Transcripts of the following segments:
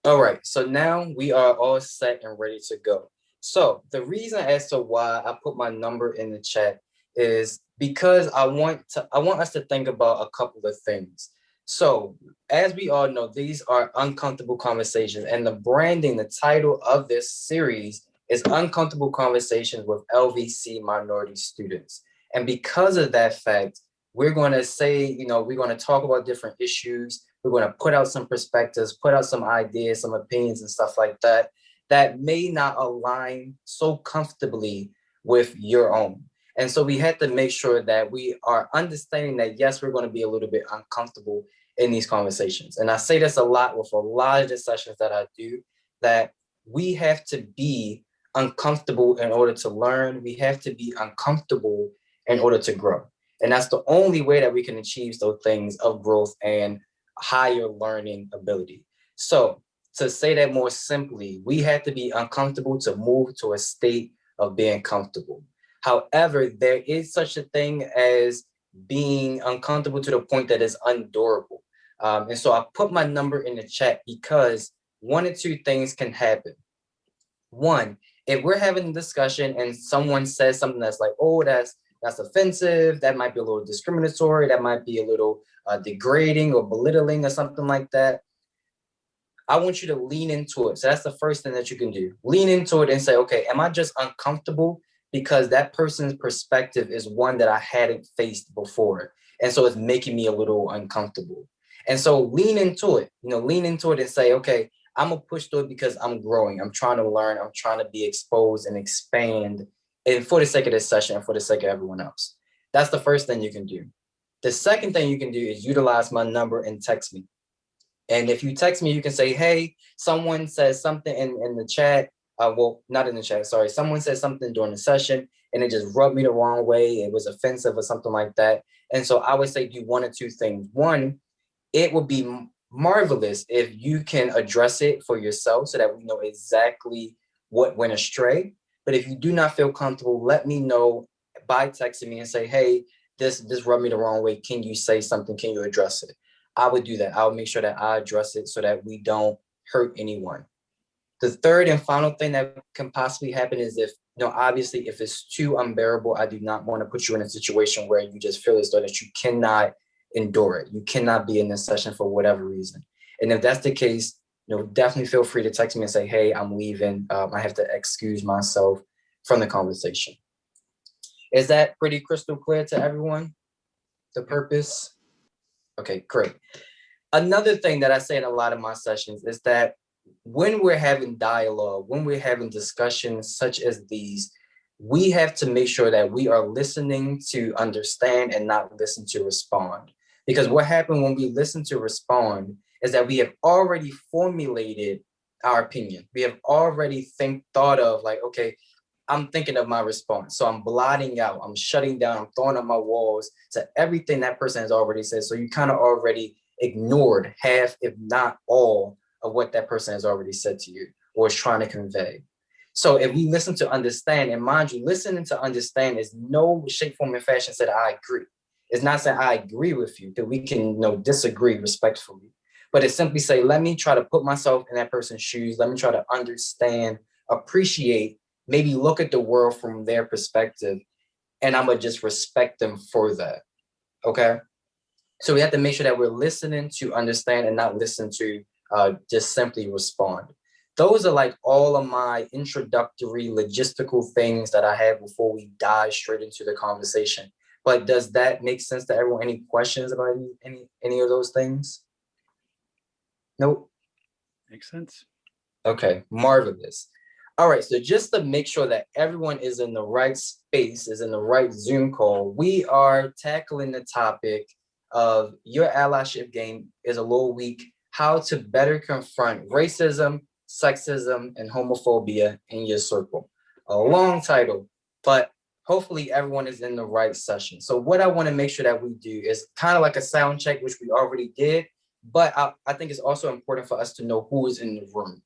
All right, so now we are all set and ready to go. So the reason as to why I put my number in the chat is because I want us to think about a couple of things. So as we all know, these are uncomfortable conversations, and the branding, the title of this series is Uncomfortable Conversations with LVC Minority Students. And because of that fact, we're going to say, we're going to talk about different issues. We're going to put out some perspectives, put out some ideas, some opinions and stuff like that, that may not align so comfortably with your own. And so we had to make sure that we are understanding that, yes, we're going to be a little bit uncomfortable in these conversations. And I say this a lot with a lot of the sessions that I do, that we have to be uncomfortable in order to learn. We have to be uncomfortable in order to grow. And that's the only way that we can achieve those things of growth and higher learning ability. So to say that more simply, we have to be uncomfortable to move to a state of being comfortable. However, there is such a thing as being uncomfortable to the point that is unendurable. And so I put my number in the chat because one or two things can happen. One, if we're having a discussion and someone says something that's like, oh, that's offensive, that might be a little discriminatory, that might be a little degrading or belittling or something like that, I want you to lean into it. So that's the first thing that you can do. Lean into it and say, okay, am I just uncomfortable because that person's perspective is one that I hadn't faced before? And so it's making me a little uncomfortable. And so lean into it, lean into it and say, okay, I'm gonna push through it because I'm growing. I'm trying to learn. I'm trying to be exposed and expand, and for the sake of this session and for the sake of everyone else. That's the first thing you can do. The second thing you can do is utilize my number and text me. And if you text me, you can say, hey, someone says something in the chat. Well, not in the chat, sorry. Someone said something during the session and it just rubbed me the wrong way. It was offensive or something like that. And so I would say do one or two things. One, it would be marvelous if you can address it for yourself so that we know exactly what went astray. But if you do not feel comfortable, let me know by texting me and say, hey, this rubbed me the wrong way. Can you say something? Can you address it? I would do that. I would make sure that I address it so that we don't hurt anyone. The third and final thing that can possibly happen is if, obviously, if it's too unbearable, I do not want to put you in a situation where you just feel as though that you cannot endure it. You cannot be in this session for whatever reason. And if that's the case, definitely feel free to text me and say, hey, I'm leaving. I have to excuse myself from the conversation. Is that pretty crystal clear to everyone? The purpose? Okay, great. Another thing that I say in a lot of my sessions is that when we're having dialogue, when we're having discussions such as these, we have to make sure that we are listening to understand and not listen to respond. Because what happens when we listen to respond is that we have already formulated our opinion. We have already thought of like, okay, I'm thinking of my response. So I'm blotting out, I'm shutting down, I'm throwing up my walls to everything that person has already said. So you kind of already ignored half, if not all, of what that person has already said to you or is trying to convey. So if we listen to understand, and mind you, listening to understand is no shape, form, and fashion said I agree. It's not saying I agree with you, that we can disagree respectfully. But it's simply say, let me try to put myself in that person's shoes. Let me try to understand, appreciate, maybe look at the world from their perspective, and I'm gonna just respect them for that. Okay. So we have to make sure that we're listening to understand and not listen to just simply respond. Those are like all of my introductory logistical things that I have before we dive straight into the conversation. But does that make sense to everyone? Any questions about any of those things? Nope. Makes sense. Okay, marvelous. All right, so just to make sure that everyone is in the right space, is in the right Zoom call, we are tackling the topic of your allyship game is a little weak, how to better confront racism, sexism, and homophobia in your circle. A long title, but hopefully everyone is in the right session. So what I want to make sure that we do is kind of like a sound check, which we already did, but I think it's also important for us to know who is in the room.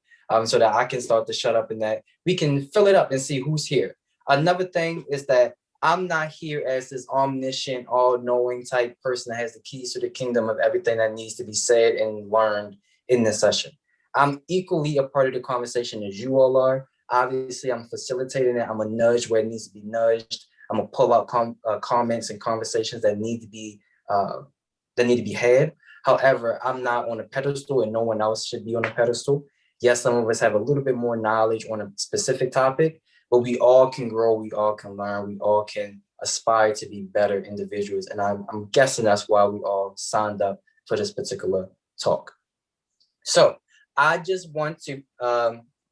So that I can start to shut up and that we can fill it up and see who's here. Another thing is that I'm not here as this omniscient, all-knowing type person that has the keys to the kingdom of everything that needs to be said and learned in this session. I'm equally a part of the conversation as you all are. Obviously, I'm facilitating it. I'm a nudge where it needs to be nudged. I'm gonna pull out comments and conversations that need to be had. However, I'm not on a pedestal, and no one else should be on a pedestal. Yes, some of us have a little bit more knowledge on a specific topic, but we all can grow, we all can learn, we all can aspire to be better individuals. And I'm guessing that's why we all signed up for this particular talk. So I just want to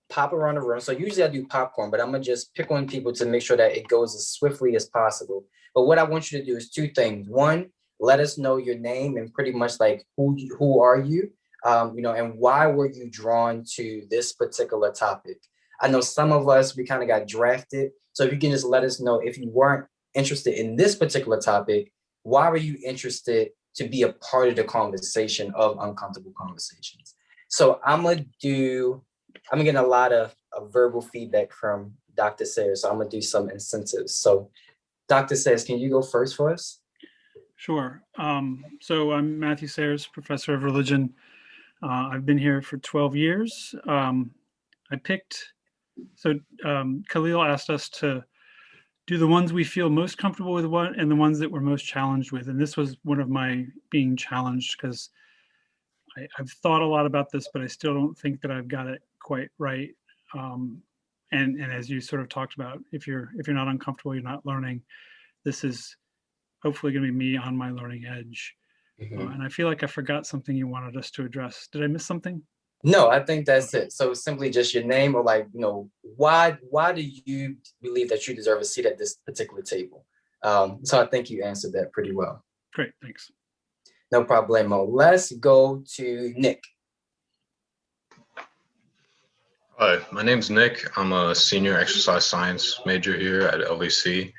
pop around the room. So usually I do popcorn, but I'm gonna just pick on people to make sure that it goes as swiftly as possible. But what I want you to do is two things. One, let us know your name and pretty much like who are you, and why were you drawn to this particular topic? I know some of us, we kind of got drafted. So if you can just let us know, if you weren't interested in this particular topic, why were you interested to be a part of the conversation of uncomfortable conversations? So I'm getting a lot of verbal feedback from Dr. Sayers, so I'm gonna do some incentives. So Dr. Sayers, can you go first for us? Sure. So I'm Matthew Sayers, professor of religion. I've been here for 12 years. Khalil asked us to do the ones we feel most comfortable with and the ones that we're most challenged with. And this was one of my being challenged, because I've thought a lot about this, but I still don't think that I've got it quite right. And as you sort of talked about, if you're not uncomfortable, you're not learning. This is hopefully going to be me on my learning edge. And I feel like I forgot something you wanted us to address. Did I miss something? No, I think that's it. So simply just your name, or like, why do you believe that you deserve a seat at this particular table? So I think you answered that pretty well. Great, thanks. No problemo. Let's go to Nick. Hi, my name's Nick. I'm a senior exercise science major here at LVC.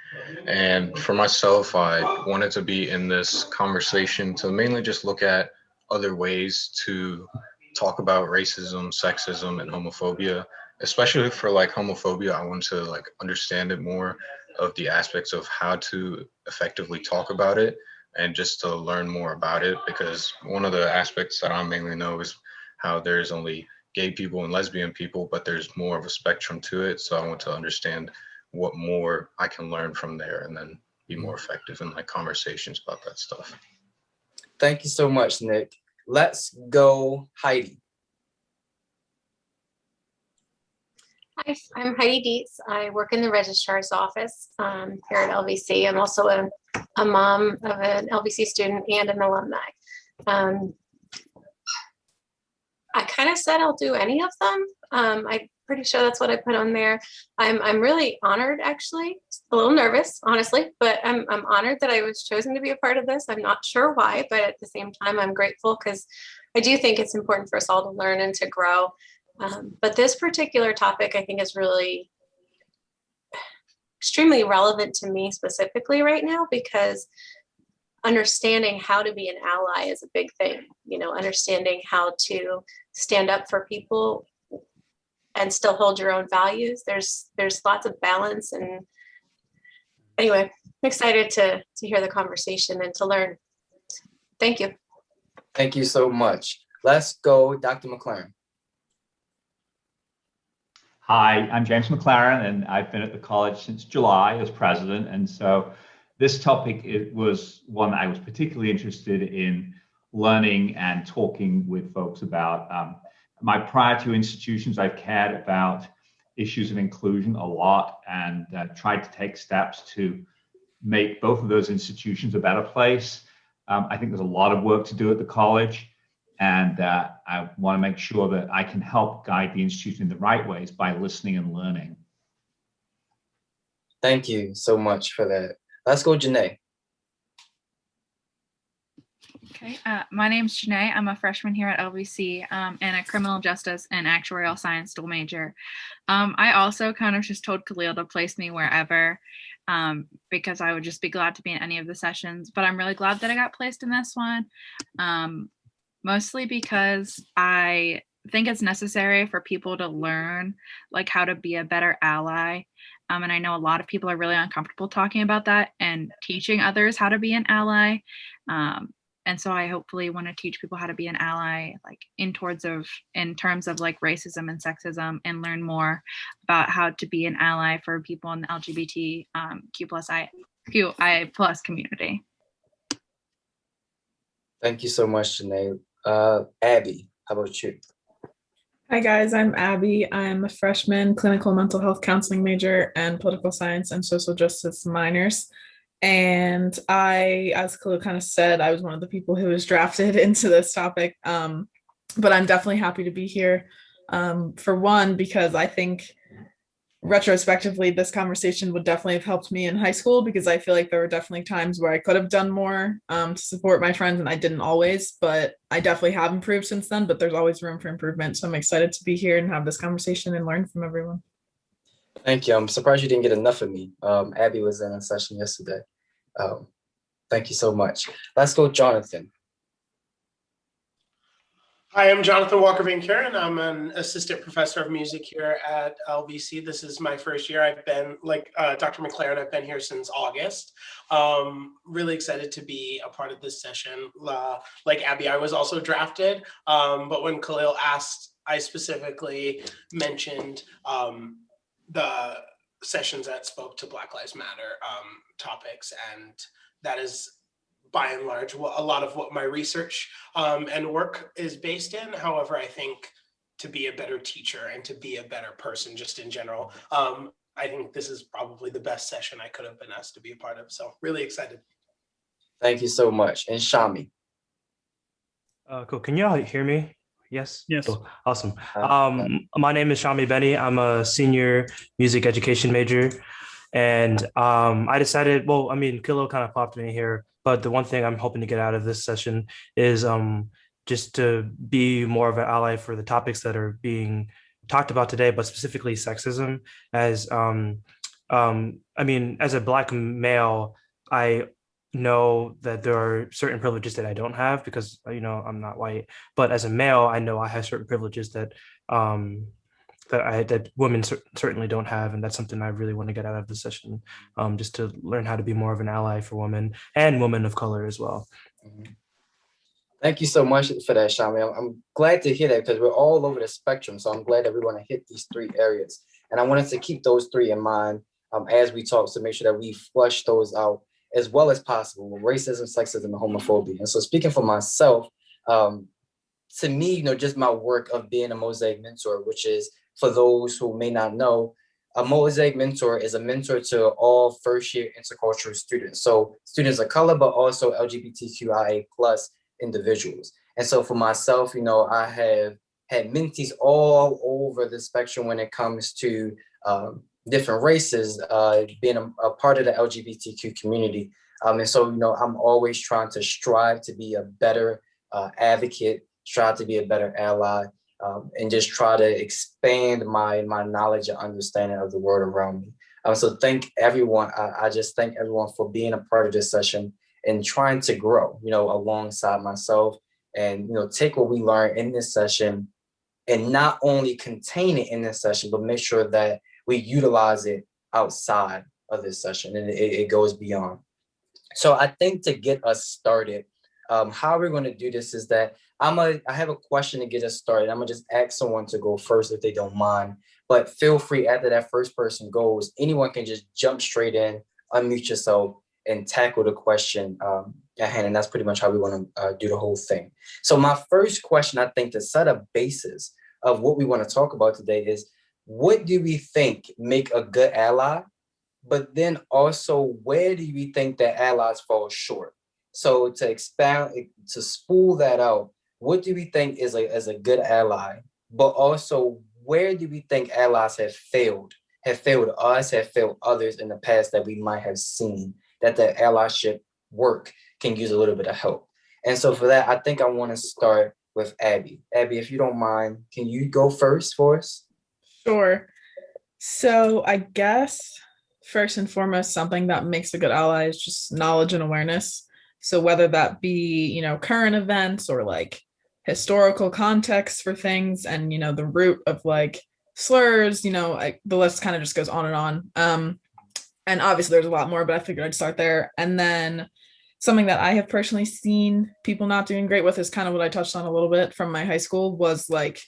And for myself, I wanted to be in this conversation to mainly just look at other ways to talk about racism, sexism, and homophobia. Especially for like homophobia, I want to like understand it more, of the aspects of how to effectively talk about it and just to learn more about it, because one of the aspects that I mainly know is how there's only gay people and lesbian people, but there's more of a spectrum to it. So I want to understand what more I can learn from there, and then be more effective in like conversations about that stuff. Thank you so much, Nick. Let's go, Heidi. Hi, I'm Heidi Dietz. I work in the registrar's office here at LVC. I'm also a mom of an LVC student and an alumni. I kind of said I'll do any of them. I'm pretty sure that's what I put on there. I'm really honored, actually. A little nervous, honestly, but I'm honored that I was chosen to be a part of this. I'm not sure why, but at the same time, I'm grateful, because I do think it's important for us all to learn and to grow. But this particular topic, I think, is really extremely relevant to me specifically right now, because understanding how to be an ally is a big thing. Understanding how to stand up for people and still hold your own values. There's lots of balance. And anyway, I'm excited to hear the conversation and to learn. Thank you. Thank you so much. Let's go, Dr. Mclaren. Hi, I'm James Mclaren, and I've been at the college since July as president. And so this topic, it was one that I was particularly interested in learning and talking with folks about. My prior two institutions, I've cared about issues of inclusion a lot, and tried to take steps to make both of those institutions a better place. I think there's a lot of work to do at the college, and I want to make sure that I can help guide the institution in the right ways by listening and learning. Thank you so much for that. Let's go, Janae. Okay, my name's Janae. I'm a freshman here at LVC and a criminal justice and actuarial science dual major. I also kind of just told Khalil to place me wherever, because I would just be glad to be in any of the sessions, but I'm really glad that I got placed in this one, mostly because I think it's necessary for people to learn like how to be a better ally. And I know a lot of people are really uncomfortable talking about that and teaching others how to be an ally. And so I hopefully want to teach people how to be an ally, like in terms of like racism and sexism, and learn more about how to be an ally for people in the LGBTQI plus community. Thank you so much, Janae. Abby, how about you? Hi guys, I'm Abby. I'm a freshman clinical mental health counseling major and political science and social justice minors. And I, as Khalil kind of said, I was one of the people who was drafted into this topic. But I'm definitely happy to be here. For one, because I think retrospectively, this conversation would definitely have helped me in high school, because I feel like there were definitely times where I could have done more to support my friends, and I didn't always, but I definitely have improved since then, but there's always room for improvement. So I'm excited to be here and have this conversation and learn from everyone. Thank you. I'm surprised you didn't get enough of me. Abby was in a session yesterday. Thank you so much. Let's go, Jonathan. Hi, I'm Jonathan Walker Van Kuren. I'm an assistant professor of music here at LVC. This is my first year. I've been, like Dr. Mclaren, I've been here since August. Really excited to be a part of this session. Like Abby, I was also drafted, but when Khalil asked, I specifically mentioned the sessions that spoke to Black Lives Matter topics, and that is by and large, a lot of what my research and work is based in. However, I think to be a better teacher and to be a better person just in general, I think this is probably the best session I could have been asked to be a part of. So really excited. Thank you so much. And Shami. Cool. Can y'all hear me? Yes? Yes. Cool. Awesome. My name is Shami Benny. I'm a senior music education major. And I decided, well, I mean, Kilo kind of popped in here, but the one thing I'm hoping to get out of this session is just to be more of an ally for the topics that are being talked about today, but specifically sexism. As I mean, as a Black male, I know that there are certain privileges that I don't have because, you know, I'm not white. But as a male, I know I have certain privileges that that women certainly don't have, and that's something I really want to get out of the session, just to learn how to be more of an ally for women and women of color as well. Thank you so much for that, Shami. I'm glad to hear that because we're all over the spectrum. So I'm glad that we want to hit these three areas. And I wanted to keep those three in mind as we talk, to make sure that we flush those out as well as possible: racism, sexism, and homophobia. And so speaking for myself, to me, you know, just my work of being a Mosaic mentor, which is, for those who may not know, a Mosaic mentor is a mentor to all first-year intercultural students. So students of color, but also LGBTQIA plus individuals. And so for myself, you know, I have had mentees all over the spectrum when it comes to different races, being a part of the LGBTQ community. And so, you know, I'm always trying to strive to be a better advocate, strive to be a better ally, and just try to expand my knowledge and understanding of the world around me. So thank everyone. I just thank everyone for being a part of this session and trying to grow, you know, alongside myself, and, you know, take what we learn in this session and not only contain it in this session, but make sure that we utilize it outside of this session and it goes beyond. So I think to get us started, how we're going to do this is that I have a question to get us started. I'm gonna just ask someone to go first if they don't mind, but feel free after that first person goes, anyone can just jump straight in, unmute yourself, and tackle the question at hand. And that's pretty much how we want to do the whole thing. So my first question, I think, to set a basis of what we want to talk about today is, what do we think make a good ally? But then also, where do we think that allies fall short? So to expound, to spool that out, what do we think is a good ally? But also, where do we think allies have failed us, have failed others in the past that we might have seen that the allyship work can use a little bit of help? And so for that, I think I want to start with Abby. Abby, if you don't mind, can you go first for us? Sure. So I guess first and foremost, something that makes a good ally is just knowledge and awareness. So whether that be, you know, current events or like historical context for things, and, you know, the root of like slurs, you know, the list kind of just goes on and on. And obviously there's a lot more, but I figured I'd start there. And then something that I have personally seen people not doing great with is kind of what I touched on a little bit from my high school was like,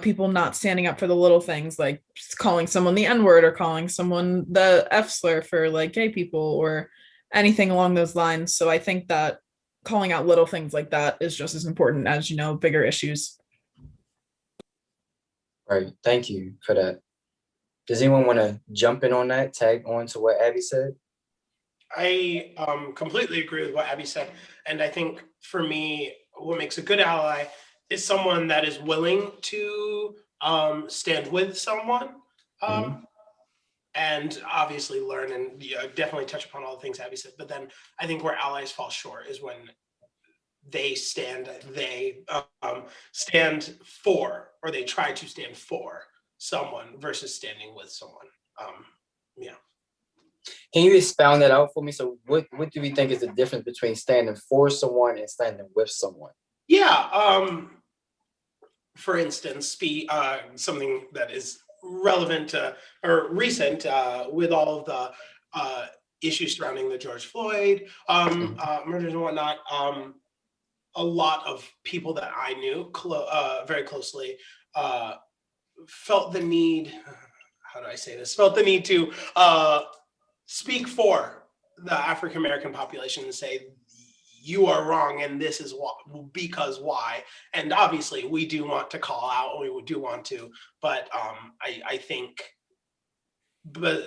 people not standing up for the little things, like calling someone the N-word or calling someone the F slur for like gay people or anything along those lines. So I think that calling out little things like that is just as important as, bigger issues. Right. Thank you for that. Does anyone want to jump in on that, tag on to what Abby said? I completely agree with what Abby said. And I think for me, what makes a good ally is someone that is willing to stand with someone and obviously learn and definitely touch upon all the things Abby said. But then I think where allies fall short is when they stand for, or they try to stand for someone versus standing with someone. Yeah. Can you expound that out for me? So what do we think is the difference between standing for someone and standing with someone? Yeah. For instance, something that is relevant or recent with all of the issues surrounding the George Floyd murders and whatnot. A lot of people that I knew very closely felt the need, how do I say this? Felt the need to speak for the African American population and say, you are wrong and this is why, because why. And obviously we do want to call out and we do want to, but I think, but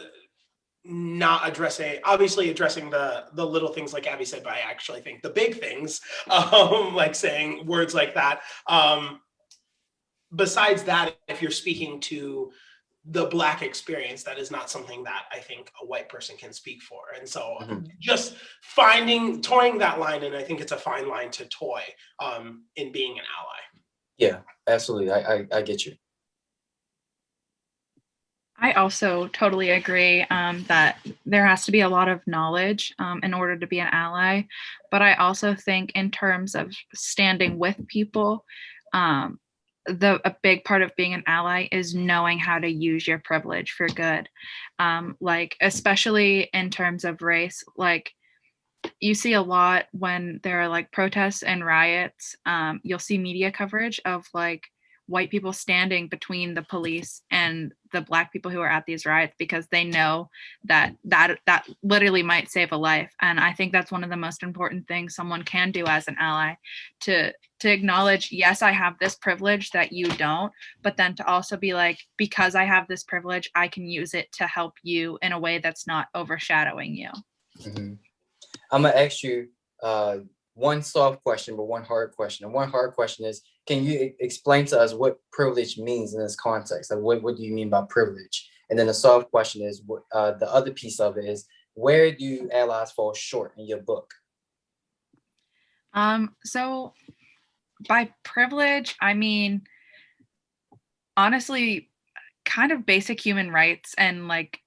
not addressing the little things like Abby said, but I actually think the big things, like saying words like that. Besides that, if you're speaking to the Black experience, that is not something that I think a white person can speak for. And so just toying that line, and I think it's a fine line to toy in being an ally. Yeah, absolutely. I get you. I also totally agree that there has to be a lot of knowledge in order to be an ally. But I also think in terms of standing with people, a big part of being an ally is knowing how to use your privilege for good. Like, especially in terms of race, like you see a lot when there are like protests and riots, you'll see media coverage of like white people standing between the police and the Black people who are at these riots because they know that literally might save a life. And I think that's one of the most important things someone can do as an ally, to acknowledge, yes, I have this privilege that you don't, but then to also be like, because I have this privilege, I can use it to help you in a way that's not overshadowing you. I'm gonna ask you one soft question, but one hard question. And one hard question is, can you explain to us what privilege means in this context? Like, what do you mean by privilege? And then the soft question is, the other piece of it is, where do allies fall short in your book? So by privilege, I mean, honestly, kind of basic human rights and like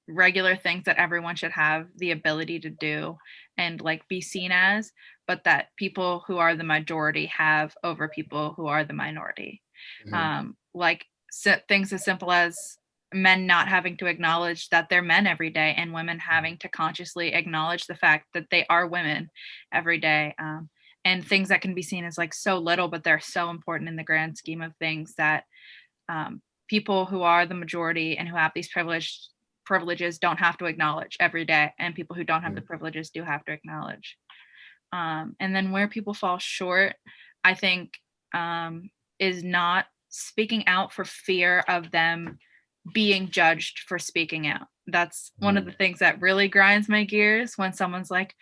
regular things that everyone should have the ability to do and like be seen as, but that people who are the majority have over people who are the minority. Like things as simple as men not having to acknowledge that they're men every day, and women having to consciously acknowledge the fact that they are women every day. And things that can be seen as like so little, but they're so important in the grand scheme of things, that people who are the majority and who have these privileges don't have to acknowledge every day, and people who don't have the privileges do have to acknowledge. And then where people fall short, I think, is not speaking out for fear of them being judged for speaking out. That's one of the things that really grinds my gears, when someone's like,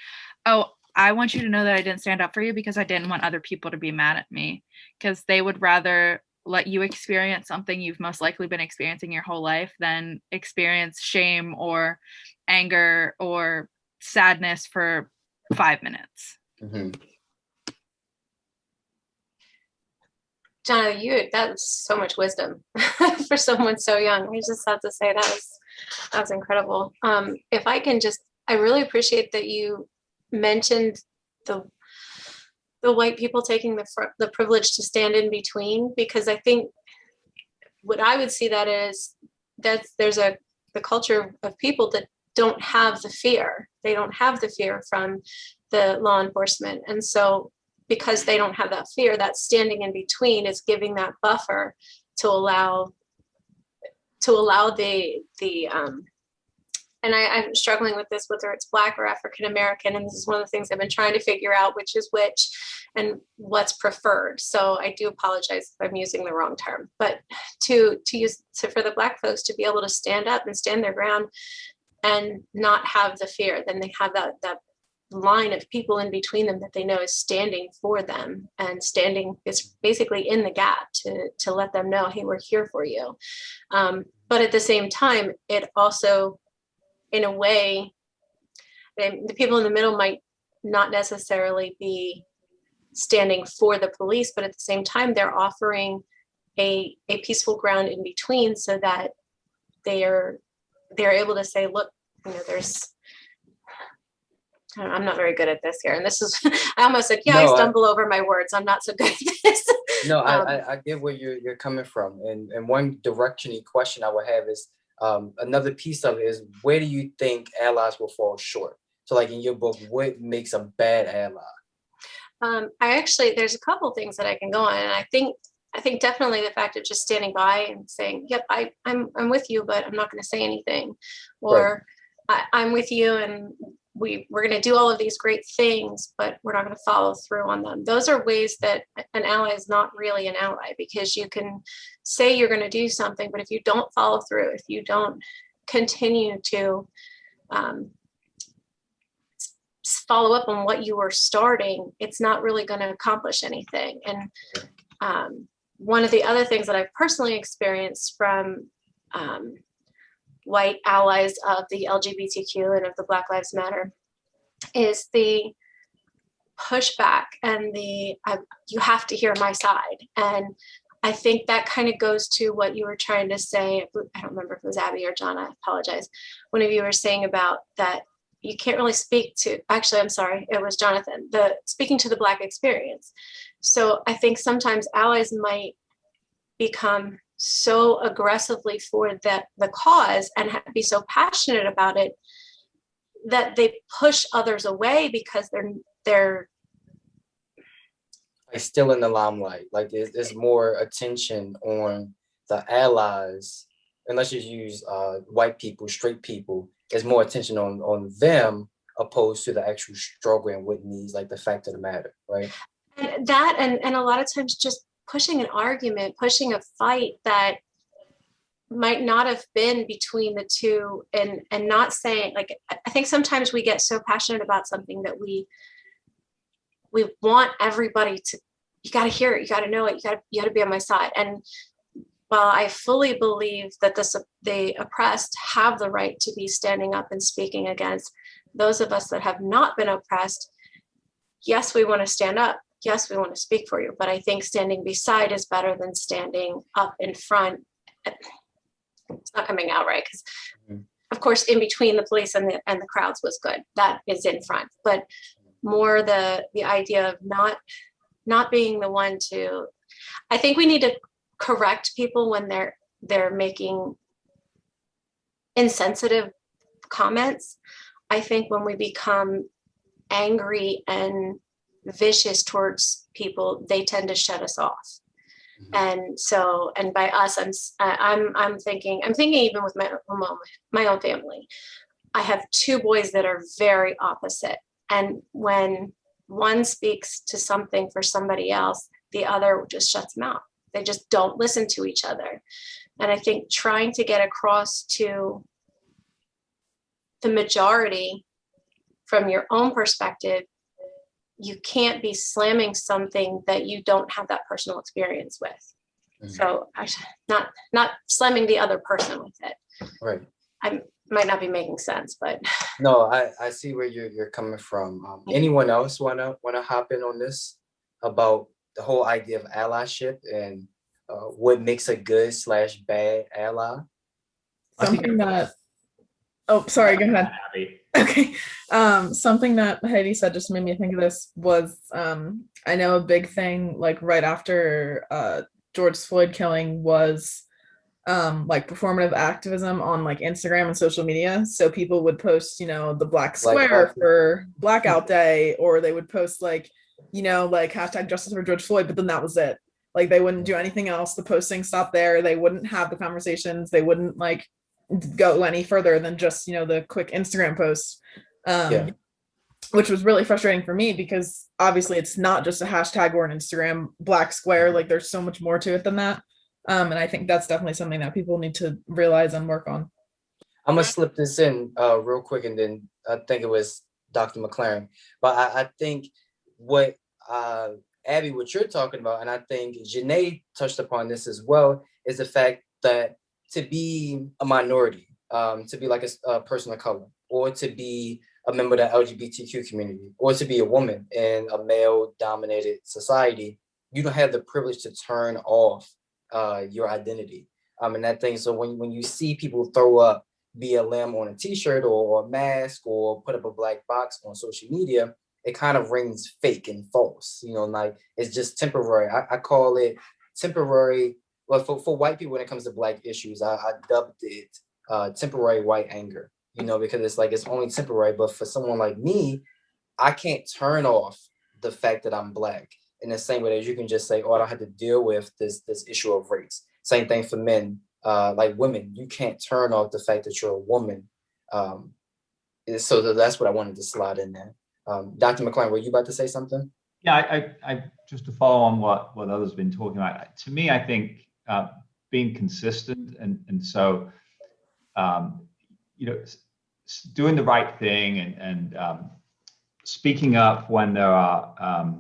oh, I want you to know that I didn't stand up for you because I didn't want other people to be mad at me, because they would rather let you experience something you've most likely been experiencing your whole life than experience shame or anger or sadness for 5 minutes. John, that was so much wisdom for someone so young. I just have to say that was incredible. If I can I really appreciate that you mentioned the white people taking the privilege to stand in between, because I think what I would see that is that there's the culture of people that don't have the fear. They don't have the fear from the law enforcement. And so because they don't have that fear, that standing in between is giving that buffer to allow the and I'm struggling with this, whether it's Black or African American, and this is one of the things I've been trying to figure out, which is which and what's preferred. So I do apologize if I'm using the wrong term, but for the Black folks to be able to stand up and stand their ground and not have the fear, then they have that line of people in between them that they know is standing for them, and standing is basically in the gap to let them know, hey, we're here for you. But at the same time, it also, in a way, the people in the middle might not necessarily be standing for the police, but at the same time, they're offering a peaceful ground in between, so that they're able to say, look, I'm not very good at this here. And this is, I almost said, I stumble over my words. I'm not so good at this. No, I get where you're coming from. And one direction question I would have is, another piece of it is, where do you think allies will fall short? So like in your book, what makes a bad ally? There's a couple things that I can go on. And I think definitely the fact of just standing by and saying, yep, I'm with you, but I'm not going to say anything. Or right. I'm with you and we're going to do all of these great things, but we're not going to follow through on them. Those are ways that an ally is not really an ally, because you can say you're going to do something, but if you don't follow through, if you don't continue to follow up on what you were starting, it's not really going to accomplish anything. And one of the other things that I've personally experienced from white allies of the LGBTQ and of the Black Lives Matter is the pushback and you have to hear my side. And I think that kind of goes to what you were trying to say. I don't remember if it was Abby or John, I apologize. One of you were saying about that you can't really speak to, actually, I'm sorry, it was Jonathan, speaking to the Black experience. So I think sometimes allies might become so aggressively for the cause and be so passionate about it that they push others away because they're like still in the limelight. Like there's more attention on the allies, and let's just use white people, straight people. There's more attention on them opposed to the actual struggle and what needs, like the fact of the matter, right? And that and a lot of times just pushing an argument, pushing a fight that might not have been between the two, and not saying, like, I think sometimes we get so passionate about something that we want everybody to, you got to hear it, you got to know it, you got to be on my side. And while I fully believe that the oppressed have the right to be standing up and speaking against those of us that have not been oppressed, yes, we want to stand up. Yes, we want to speak for you, but I think standing beside is better than standing up in front. It's not coming out right, because of course in between the police and the crowds was good. That is in front, but more the idea of not being the one to. I think we need to correct people when they're making insensitive comments. I think when we become angry and vicious towards people, they tend to shut us off. And so, and by us, I'm thinking even with my own family. I have two boys that are very opposite, and when one speaks to something for somebody else, the other just shuts them out. They just don't listen to each other. And I think trying to get across to the majority from your own perspective, you can't be slamming something that you don't have that personal experience with. So not slamming the other person with it. Right. I might not be making sense, but no, I see where you're coming from. Anyone else wanna hop in on this about the whole idea of allyship and what makes a good/bad ally? Something that. Oh, sorry. Go ahead. Okay. Something that Heidi said just made me think of this was, I know a big thing, like right after George Floyd killing was like performative activism on like Instagram and social media. So people would post, you know, the black Black square outfit. for Blackout Day, or they would post like, you know, like hashtag justice for George Floyd, but then that was it. Like they wouldn't do anything else. The posting stopped there. They wouldn't have the conversations. They wouldn't like go any further than just, you know, the quick Instagram posts. Yeah. Which was really frustrating for me because obviously it's not just a hashtag or an Instagram black square. Like there's so much more to it than that. And I think that's definitely something that people need to realize and work on. I'm gonna slip this in real quick, and then I think it was Dr. Mclaren. But I think what Abby, what you're talking about, and I think Janae touched upon this as well, is the fact that to be a minority, to be like a person of color, or to be a member of the LGBTQ community, or to be a woman in a male-dominated society, you don't have the privilege to turn off your identity. And that thing. So when you see people throw up BLM on a t-shirt or a mask or put up a black box on social media, it kind of rings fake and false, you know, like it's just temporary. I call it temporary. Well, for white people, when it comes to black issues, I dubbed it temporary white anger, you know, because it's like it's only temporary. But for someone like me, I can't turn off the fact that I'm black in the same way that you can just say, oh, I don't have to deal with this issue of race. Same thing for men. Like women, you can't turn off the fact that you're a woman. So that's what I wanted to slide in there. Dr. McLean, were you about to say something? Yeah, I just to follow on what others have been talking about. To me, I think being consistent and so you know, doing the right thing and speaking up when there are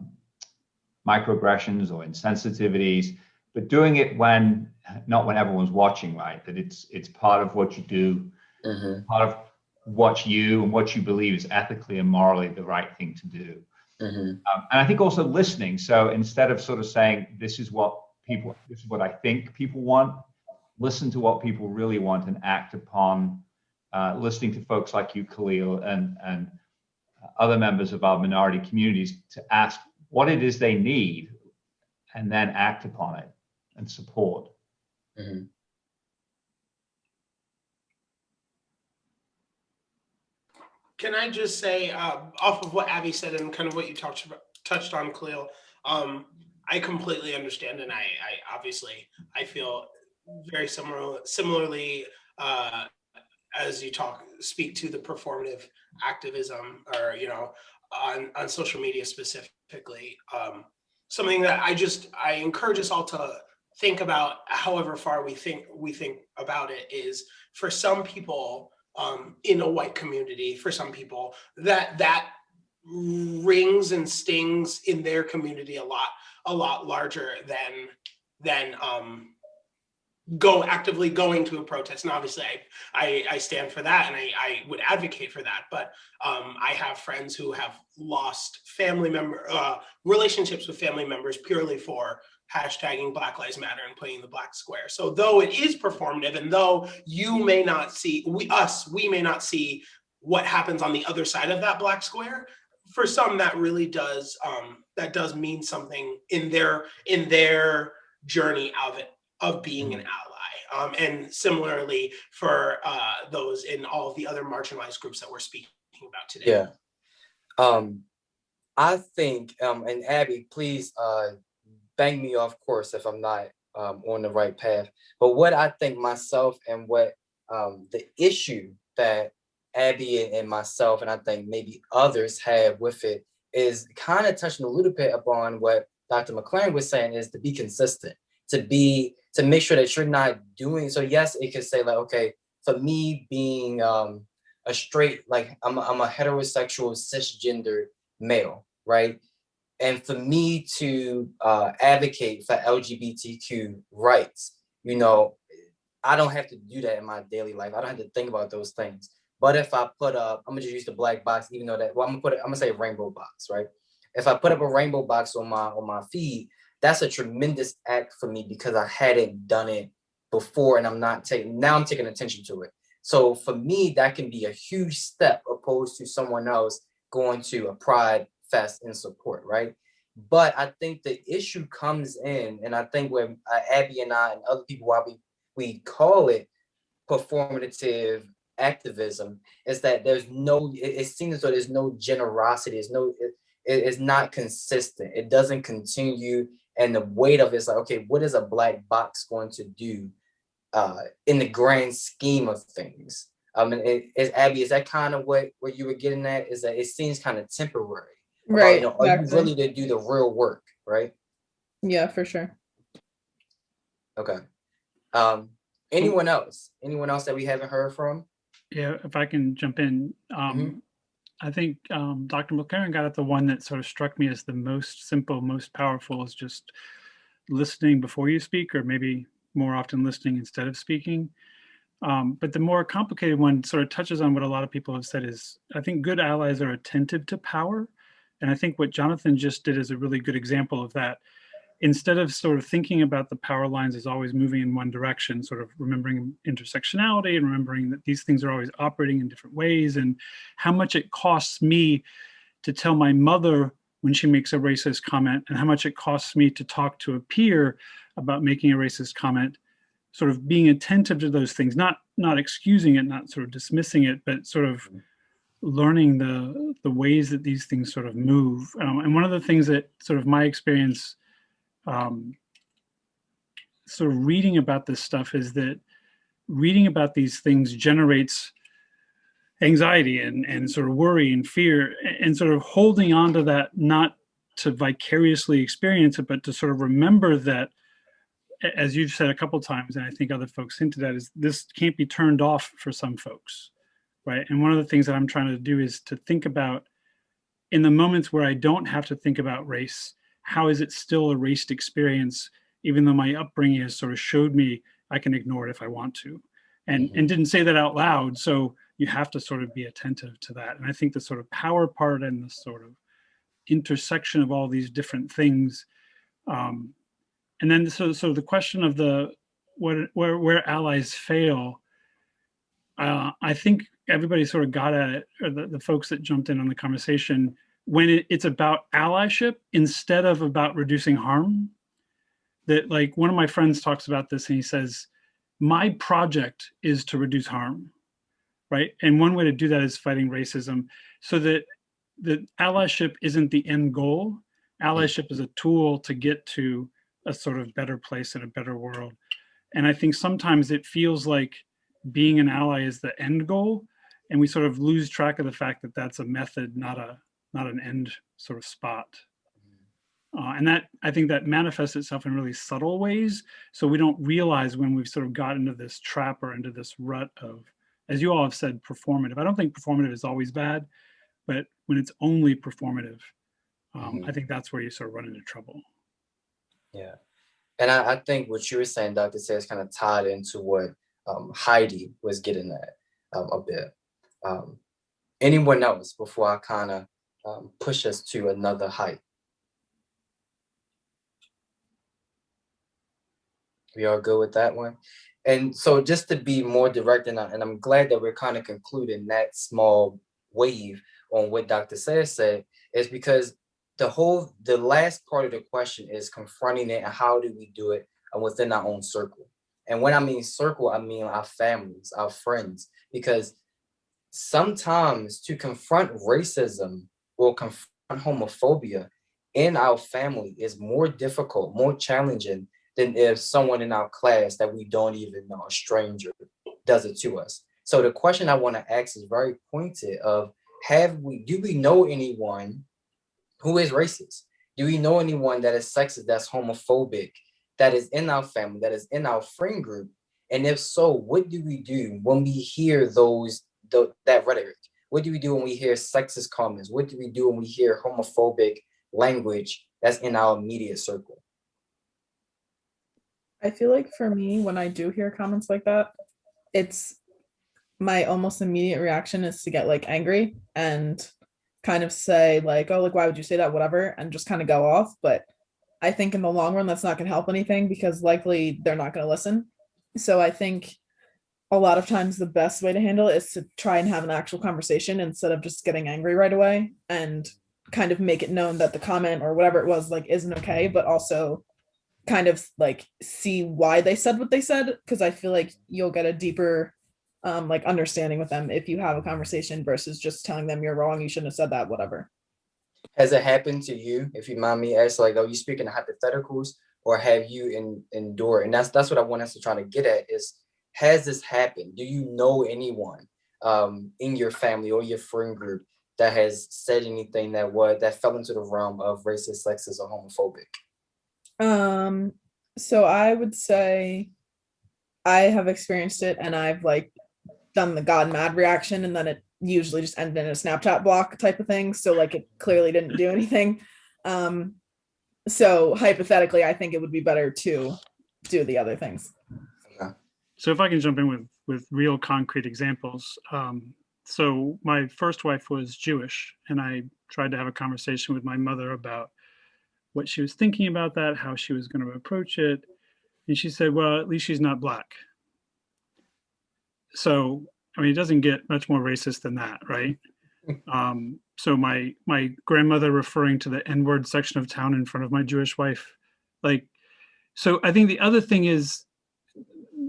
microaggressions or insensitivities, but doing it when not when everyone's watching, right? That it's part of what you do, part of what you believe is ethically and morally the right thing to do. And I think also listening. So instead of sort of saying this is what I think people want, listen to what people really want and act upon. Listening to folks like you, Khalil, and other members of our minority communities to ask what it is they need, and then act upon it and support. Can I just say, off of what Abby said and kind of what you touched on, Khalil, I completely understand, and I obviously I feel very similarly as you speak to the performative activism, or you know, on social media specifically. Something that I encourage us all to think about, however far we think about it, is for some people in a white community, for some people that rings and stings in their community a lot larger than actively going to a protest. And obviously I stand for that, and I would advocate for that. But I have friends who have lost relationships with family members purely for hashtagging Black Lives Matter and putting the black square. So though it is performative, and though you may not see, we may not see what happens on the other side of that black square, for some that really does mean something in their journey of being an ally. And similarly for those in all of the other marginalized groups that we're speaking about today. Yeah. I think, and Abby, please bang me off course if I'm not on the right path. But what I think myself, and what the issue that Abby and myself, and I think maybe others have with it, is kind of touching a little bit upon what Dr. McLaren was saying, is to be consistent, to make sure that you're not doing. So yes, it could say like, okay, for me being a straight, like I'm a heterosexual cisgender male, right? And for me to advocate for LGBTQ rights, you know, I don't have to do that in my daily life. I don't have to think about those things. But if I put up, I'm gonna just use the black box, even though that, well, I'm gonna say rainbow box, right? If I put up a rainbow box on my feed, that's a tremendous act for me because I hadn't done it before, and I'm taking attention to it. So for me, that can be a huge step opposed to someone else going to a pride fest in support, right? But I think the issue comes in, and I think where Abby and I and other people, we call it performative activism is that there's no, it seems as though there's no generosity, it's not consistent, it doesn't continue, and the weight of it's like, okay, what is a black box going to do in the grand scheme of things? Abby, is that kind of what you were getting at? Is that it seems kind of temporary, Right. about, are you really to do the real work, right? Yeah, for sure. Okay. Anyone else that we haven't heard from? Yeah, if I can jump in. I think Dr. Mclaren got at the one that sort of struck me as the most simple, most powerful, is just listening before you speak, or maybe more often listening instead of speaking. But the more complicated one sort of touches on what a lot of people have said is, I think good allies are attentive to power. And I think what Jonathan just did is a really good example of that. Instead of sort of thinking about the power lines as always moving in one direction, sort of remembering intersectionality and remembering that these things are always operating in different ways, and how much it costs me to tell my mother when she makes a racist comment, and how much it costs me to talk to a peer about making a racist comment, sort of being attentive to those things, not excusing it, not sort of dismissing it, but sort of learning the ways that these things sort of move. And one of the things that sort of my experience sort of reading about this stuff is that reading about these things generates anxiety and sort of worry and fear, and sort of holding on to that, not to vicariously experience it, but to sort of remember that, as you've said a couple of times, and I think other folks hinted at, is this can't be turned off for some folks, right? And one of the things that I'm trying to do is to think about, in the moments where I don't have to think about race, how is it still a raced experience, even though my upbringing has sort of showed me I can ignore it if I want to, and didn't say that out loud. So you have to sort of be attentive to that. And I think the sort of power part and the sort of intersection of all these different things. And then so the question of where allies fail, I think everybody sort of got at it, or the folks that jumped in on the conversation, when it's about allyship instead of about reducing harm. That, like, one of my friends talks about this and he says, my project is to reduce harm, right? And one way to do that is fighting racism, so that allyship isn't the end goal. Allyship is a tool to get to a sort of better place and a better world. And I think sometimes it feels like being an ally is the end goal, and we sort of lose track of the fact that that's a method, not an end sort of spot. And that, I think that manifests itself in really subtle ways. So we don't realize when we've sort of got into this trap or into this rut of, as you all have said, performative. I don't think performative is always bad, but when it's only performative, I think that's where you sort of run into trouble. Yeah. And I think what you were saying, Dr. Sayers, kind of tied into what Heidi was getting at a bit. Anyone else before I kind of push us to another height? We all good with that one? And so just to be more direct, and I'm glad that we're kind of concluding that small wave on what Dr. Sayers said, is because the last part of the question is confronting it, and how do we do it within our own circle. And when I mean circle, I mean our families, our friends, because sometimes to confront racism or confront homophobia in our family is more difficult, more challenging than if someone in our class that we don't even know, a stranger, does it to us. So the question I want to ask is very pointed of, do we know anyone who is racist? Do we know anyone that is sexist, that's homophobic, that is in our family, that is in our friend group? And if so, what do we do when we hear that rhetoric? What do we do when we hear sexist comments? What do we do when we hear homophobic language that's in our immediate circle? I feel like for me, when I do hear comments like that, it's my almost immediate reaction is to get like angry and kind of say like, oh, like, why would you say that? Whatever, and just kind of go off. But I think in the long run, that's not going to help anything, because likely they're not going to listen. So I think a lot of times the best way to handle it is to try and have an actual conversation instead of just getting angry right away, and kind of make it known that the comment or whatever it was like isn't okay, but also kind of like see why they said what they said, because I feel like you'll get a deeper like understanding with them if you have a conversation versus just telling them you're wrong, you shouldn't have said that, whatever. Has it happened to you? If you mind me asking, like, are you speaking hypotheticals, or have you endured? And that's what I want us to try to get at is, has this happened? Do you know anyone in your family or your friend group that has said anything that fell into the realm of racist, sexist, or homophobic? So I would say I have experienced it, and I've like done the God mad reaction, and then it usually just ended in a Snapchat block type of thing. So like it clearly didn't do anything. So hypothetically, I think it would be better to do the other things. So if I can jump in with real concrete examples. So my first wife was Jewish, and I tried to have a conversation with my mother about what she was thinking about that, how she was going to approach it. And she said, well, at least she's not Black. So, I mean, it doesn't get much more racist than that, right? So my grandmother referring to the N-word section of town in front of my Jewish wife, like, so I think the other thing is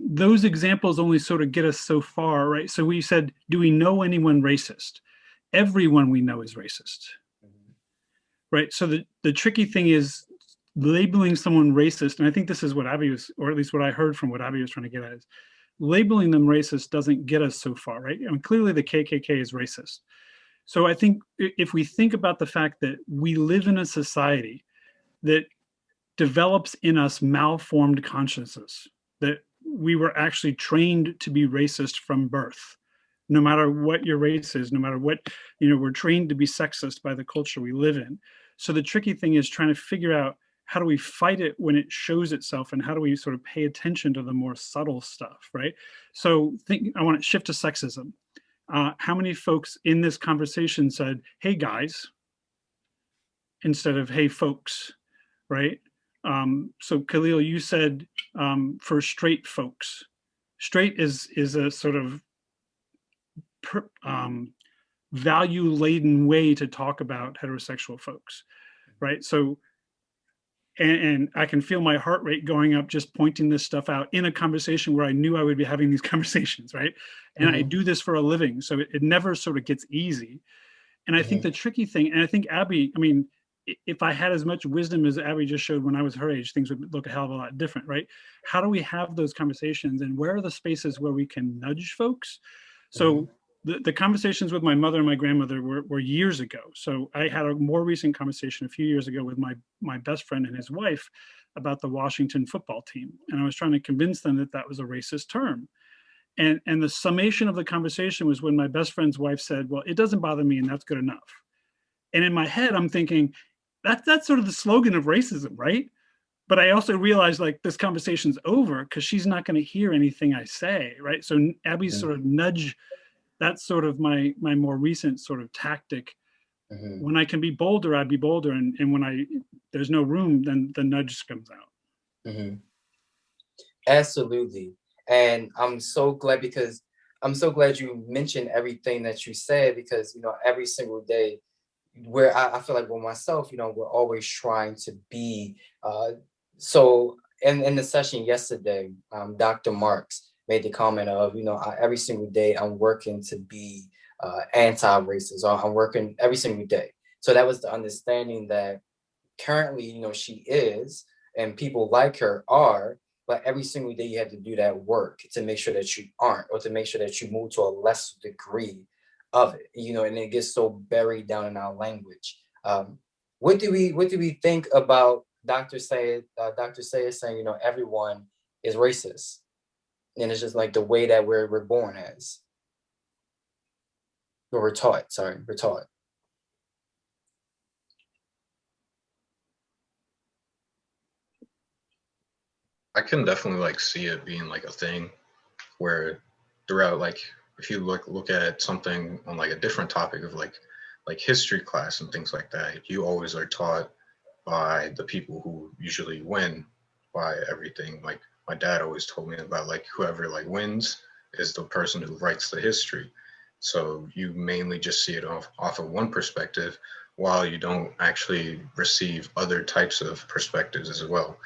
those examples only sort of get us so far, right? So we said, do we know anyone racist? Everyone we know is racist, right? So the tricky thing is labeling someone racist, and I think this is what Abby was, or at least what I heard from what Abby was trying to get at, is labeling them racist doesn't get us so far, right? I mean, clearly the KKK is racist. So I think if we think about the fact that we live in a society that develops in us malformed consciences, that we were actually trained to be racist from birth, no matter what your race is, no matter what, we're trained to be sexist by the culture we live in. So the tricky thing is trying to figure out, how do we fight it when it shows itself, and how do we sort of pay attention to the more subtle stuff, right? So I want to shift to sexism. How many folks in this conversation said, hey guys, instead of hey folks, right? So Khalil, you said for straight folks. Straight is a sort of value-laden way to talk about heterosexual folks, right? So, and I can feel my heart rate going up just pointing this stuff out in a conversation where I knew I would be having these conversations, right? And I do this for a living, so it never sort of gets easy. And I think the tricky thing, and I think Abby, I mean, if I had as much wisdom as Abby just showed when I was her age, things would look a hell of a lot different, right? How do we have those conversations, and where are the spaces where we can nudge folks? So the conversations with my mother and my grandmother were years ago. So I had a more recent conversation a few years ago with my best friend and his wife about the Washington football team. And I was trying to convince them that that was a racist term. And the summation of the conversation was when my best friend's wife said, well, it doesn't bother me, and that's good enough. And in my head, I'm thinking, that's sort of the slogan of racism, right? But I also realized, like, this conversation's over because she's not going to hear anything I say, right? So Abby's sort of nudge, that's sort of my more recent sort of tactic. When I can be bolder, I'd be bolder. And when there's no room, then the nudge comes out. Absolutely. And I'm so glad you mentioned everything that you said, because, every single day, where I feel like with myself, we're always trying to be, so in the session yesterday, Dr. Marks made the comment of, every single day I'm working to be anti-racist, or I'm working every single day. So that was the understanding that currently, she is, and people like her are, but every single day you have to do that work to make sure that you aren't, or to make sure that you move to a lesser degree of it, and it gets so buried down in our language. What do we think about Dr. Sayed saying, everyone is racist, and it's just like the way that we're born as, or we're taught. I can definitely see it being a thing where throughout, if you look at something on a different topic of like history class and things like that, you always are taught by the people who usually win by everything. Like my dad always told me about whoever wins is the person who writes the history. So you mainly just see it off of one perspective, while you don't actually receive other types of perspectives as well.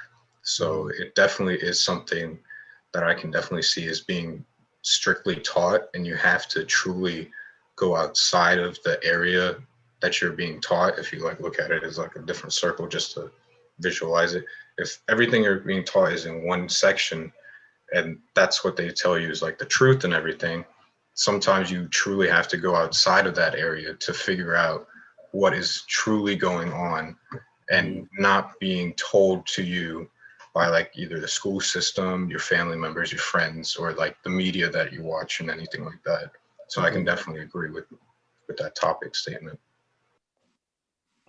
So it definitely is something that I can definitely see as being strictly taught, and you have to truly go outside of the area that you're being taught. If you like look at it as like a different circle, just to visualize it. If everything you're being taught is in one section, and that's what they tell you is like the truth and everything, sometimes you truly have to go outside of that area to figure out what is truly going on, and not being told to you by like either the school system, your family members, your friends, or like the media that you watch and anything like that. So I can definitely agree with that topic statement.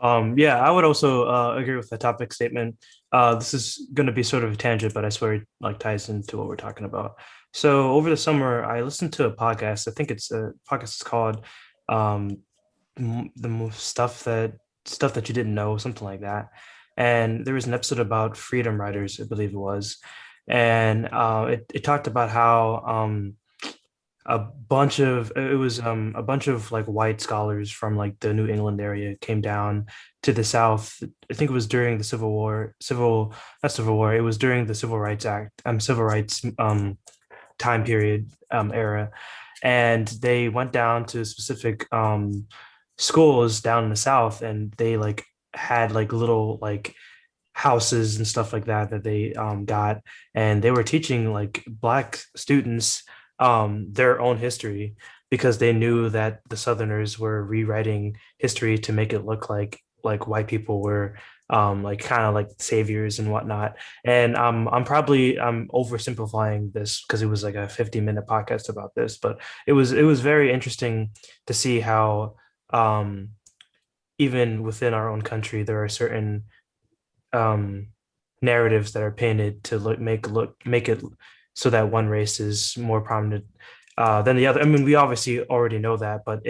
Yeah, I would also agree with the topic statement. This is going to be sort of a tangent, but I swear it like ties into what we're talking about. So over the summer, I listened to a podcast. I think it's a podcast is called um, stuff that you didn't know, something like that. And there was an episode about freedom riders, I believe it was, and it talked about how a bunch of like white scholars from like the New England area came down to the South. I think it was during the not Civil War. It was during the Civil Rights Act, civil rights time period era, and they went down to specific schools down in the South, and they like had like little like houses and stuff like that that they got, and they were teaching like Black students their own history, because they knew that the Southerners were rewriting history to make it look like white people were like kind of like saviors and whatnot. And I'm probably oversimplifying this because it was like a 50-minute podcast about this, but it was very interesting to see how even within our own country there are certain narratives that are painted to make it so that one race is more prominent than the other. I mean, we obviously already know that, but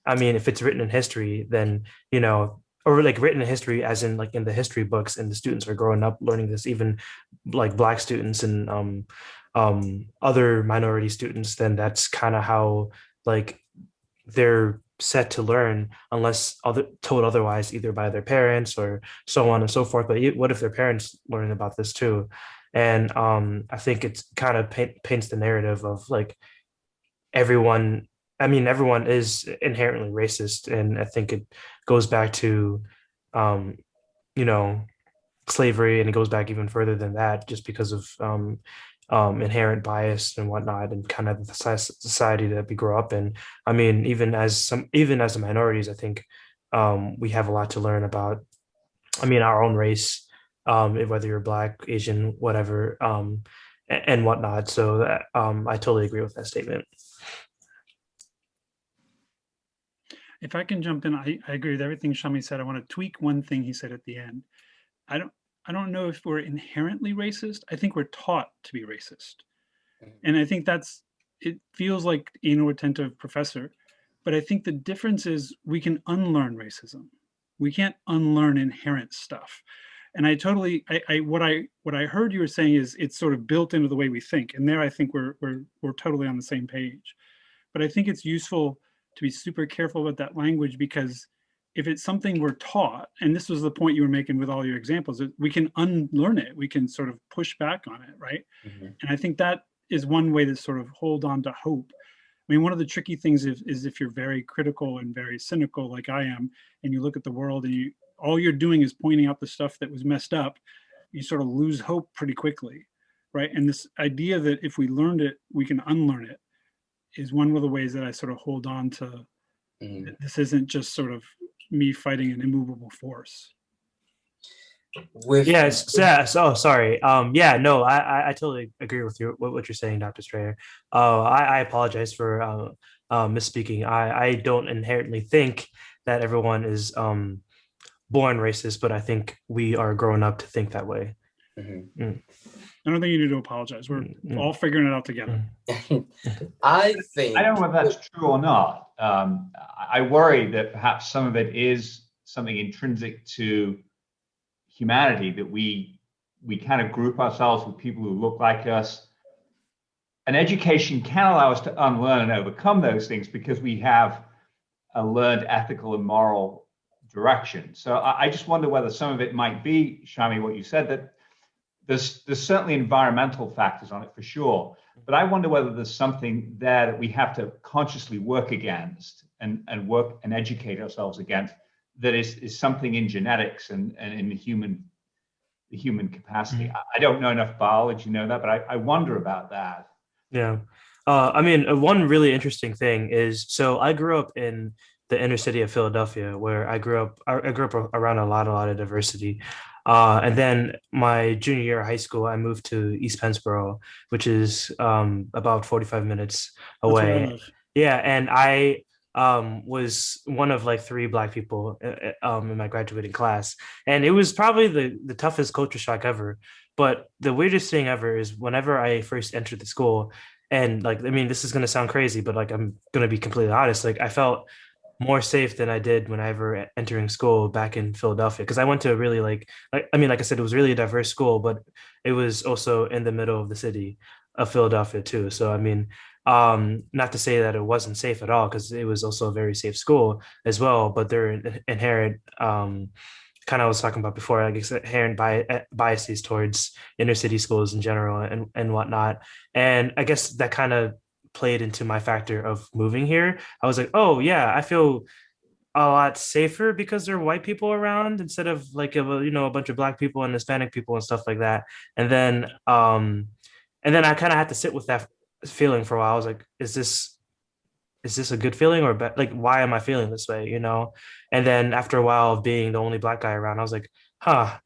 I mean, if it's written in history, then, you know, or like written in history, as in like in the history books, and the students are growing up learning this, even like Black students and other minority students, then that's kind of how like they're set to learn, unless told otherwise, either by their parents or so on and so forth. But what if their parents learn about this too? And I think it's kind of paints the narrative of like everyone. I mean, everyone is inherently racist, and I think it goes back to, you know, slavery, and it goes back even further than that, just because of inherent bias and whatnot, and kind of the society that we grow up in. I mean, even as the minorities, I think we have a lot to learn about. I mean, our own race, whether you're Black, Asian, whatever, and whatnot. So that, I totally agree with that statement. If I can jump in, I agree with everything Shami said. I want to tweak one thing he said at the end. I don't know if we're inherently racist. I think we're taught to be racist. And I think it feels like attentive professor, but I think the difference is we can unlearn racism. We can't unlearn inherent stuff. And what I heard you were saying is it's sort of built into the way we think. And there I think we're totally on the same page. But I think it's useful to be super careful about that language, because if it's something we're taught, and this was the point you were making with all your examples, we can unlearn it. We can sort of push back on it, right? And I think that is one way to sort of hold on to hope. I mean, one of the tricky things is if you're very critical and very cynical like I am, and you look at the world and all you're doing is pointing out the stuff that was messed up, you sort of lose hope pretty quickly, right? And this idea that if we learned it, we can unlearn it is one of the ways that I sort of hold on to. This isn't just sort of me fighting an immovable force. Yes. Oh, sorry. Yeah, no, I totally agree with you what you're saying, Dr. Strayer. I apologize for misspeaking. I don't inherently think that everyone is born racist, but I think we are growing up to think that way. I don't think you need to apologize. We're all figuring it out together. I think I don't know whether that's true or not. I worry that perhaps some of it is something intrinsic to humanity, that we kind of group ourselves with people who look like us. And education can allow us to unlearn and overcome those things because we have a learned ethical and moral direction. So I just wonder whether some of it might be, Shami, what you said, that there's certainly environmental factors on it for sure, but I wonder whether there's something there that we have to consciously work against and work and educate ourselves against, that is something in genetics and in the human capacity. I don't know enough biology to know that, but I wonder about that. Yeah. I mean, one really interesting thing is, so I grew up in the inner city of Philadelphia, where I grew up around a lot of diversity. And then my junior year of high school, I moved to East Pennsboro, which is about 45 minutes That's where I away. live. Yeah, and I was one of like 3 Black people in my graduating class, and it was probably the toughest culture shock ever. But the weirdest thing ever is whenever I first entered the school, and like, I mean, this is gonna sound crazy, but like, I'm gonna be completely honest, like I felt more safe than I did when I ever entering school back in Philadelphia, because I went to a really I mean, like I said, it was really a diverse school, but it was also in the middle of the city of Philadelphia too. So I mean, not to say that it wasn't safe at all, because it was also a very safe school as well, but there are inherent kind of I was talking about before, I guess inherent biases towards inner city schools in general and whatnot. And I guess that kind of played into my factor of moving here. I was like, oh yeah, I feel a lot safer because there are white people around instead of like a bunch of Black people and Hispanic people and stuff like that. And then I kind of had to sit with that feeling for a while. I was like, is this a good feeling or bad? Like, why am I feeling this way? And then after a while of being the only Black guy around, I was like, huh,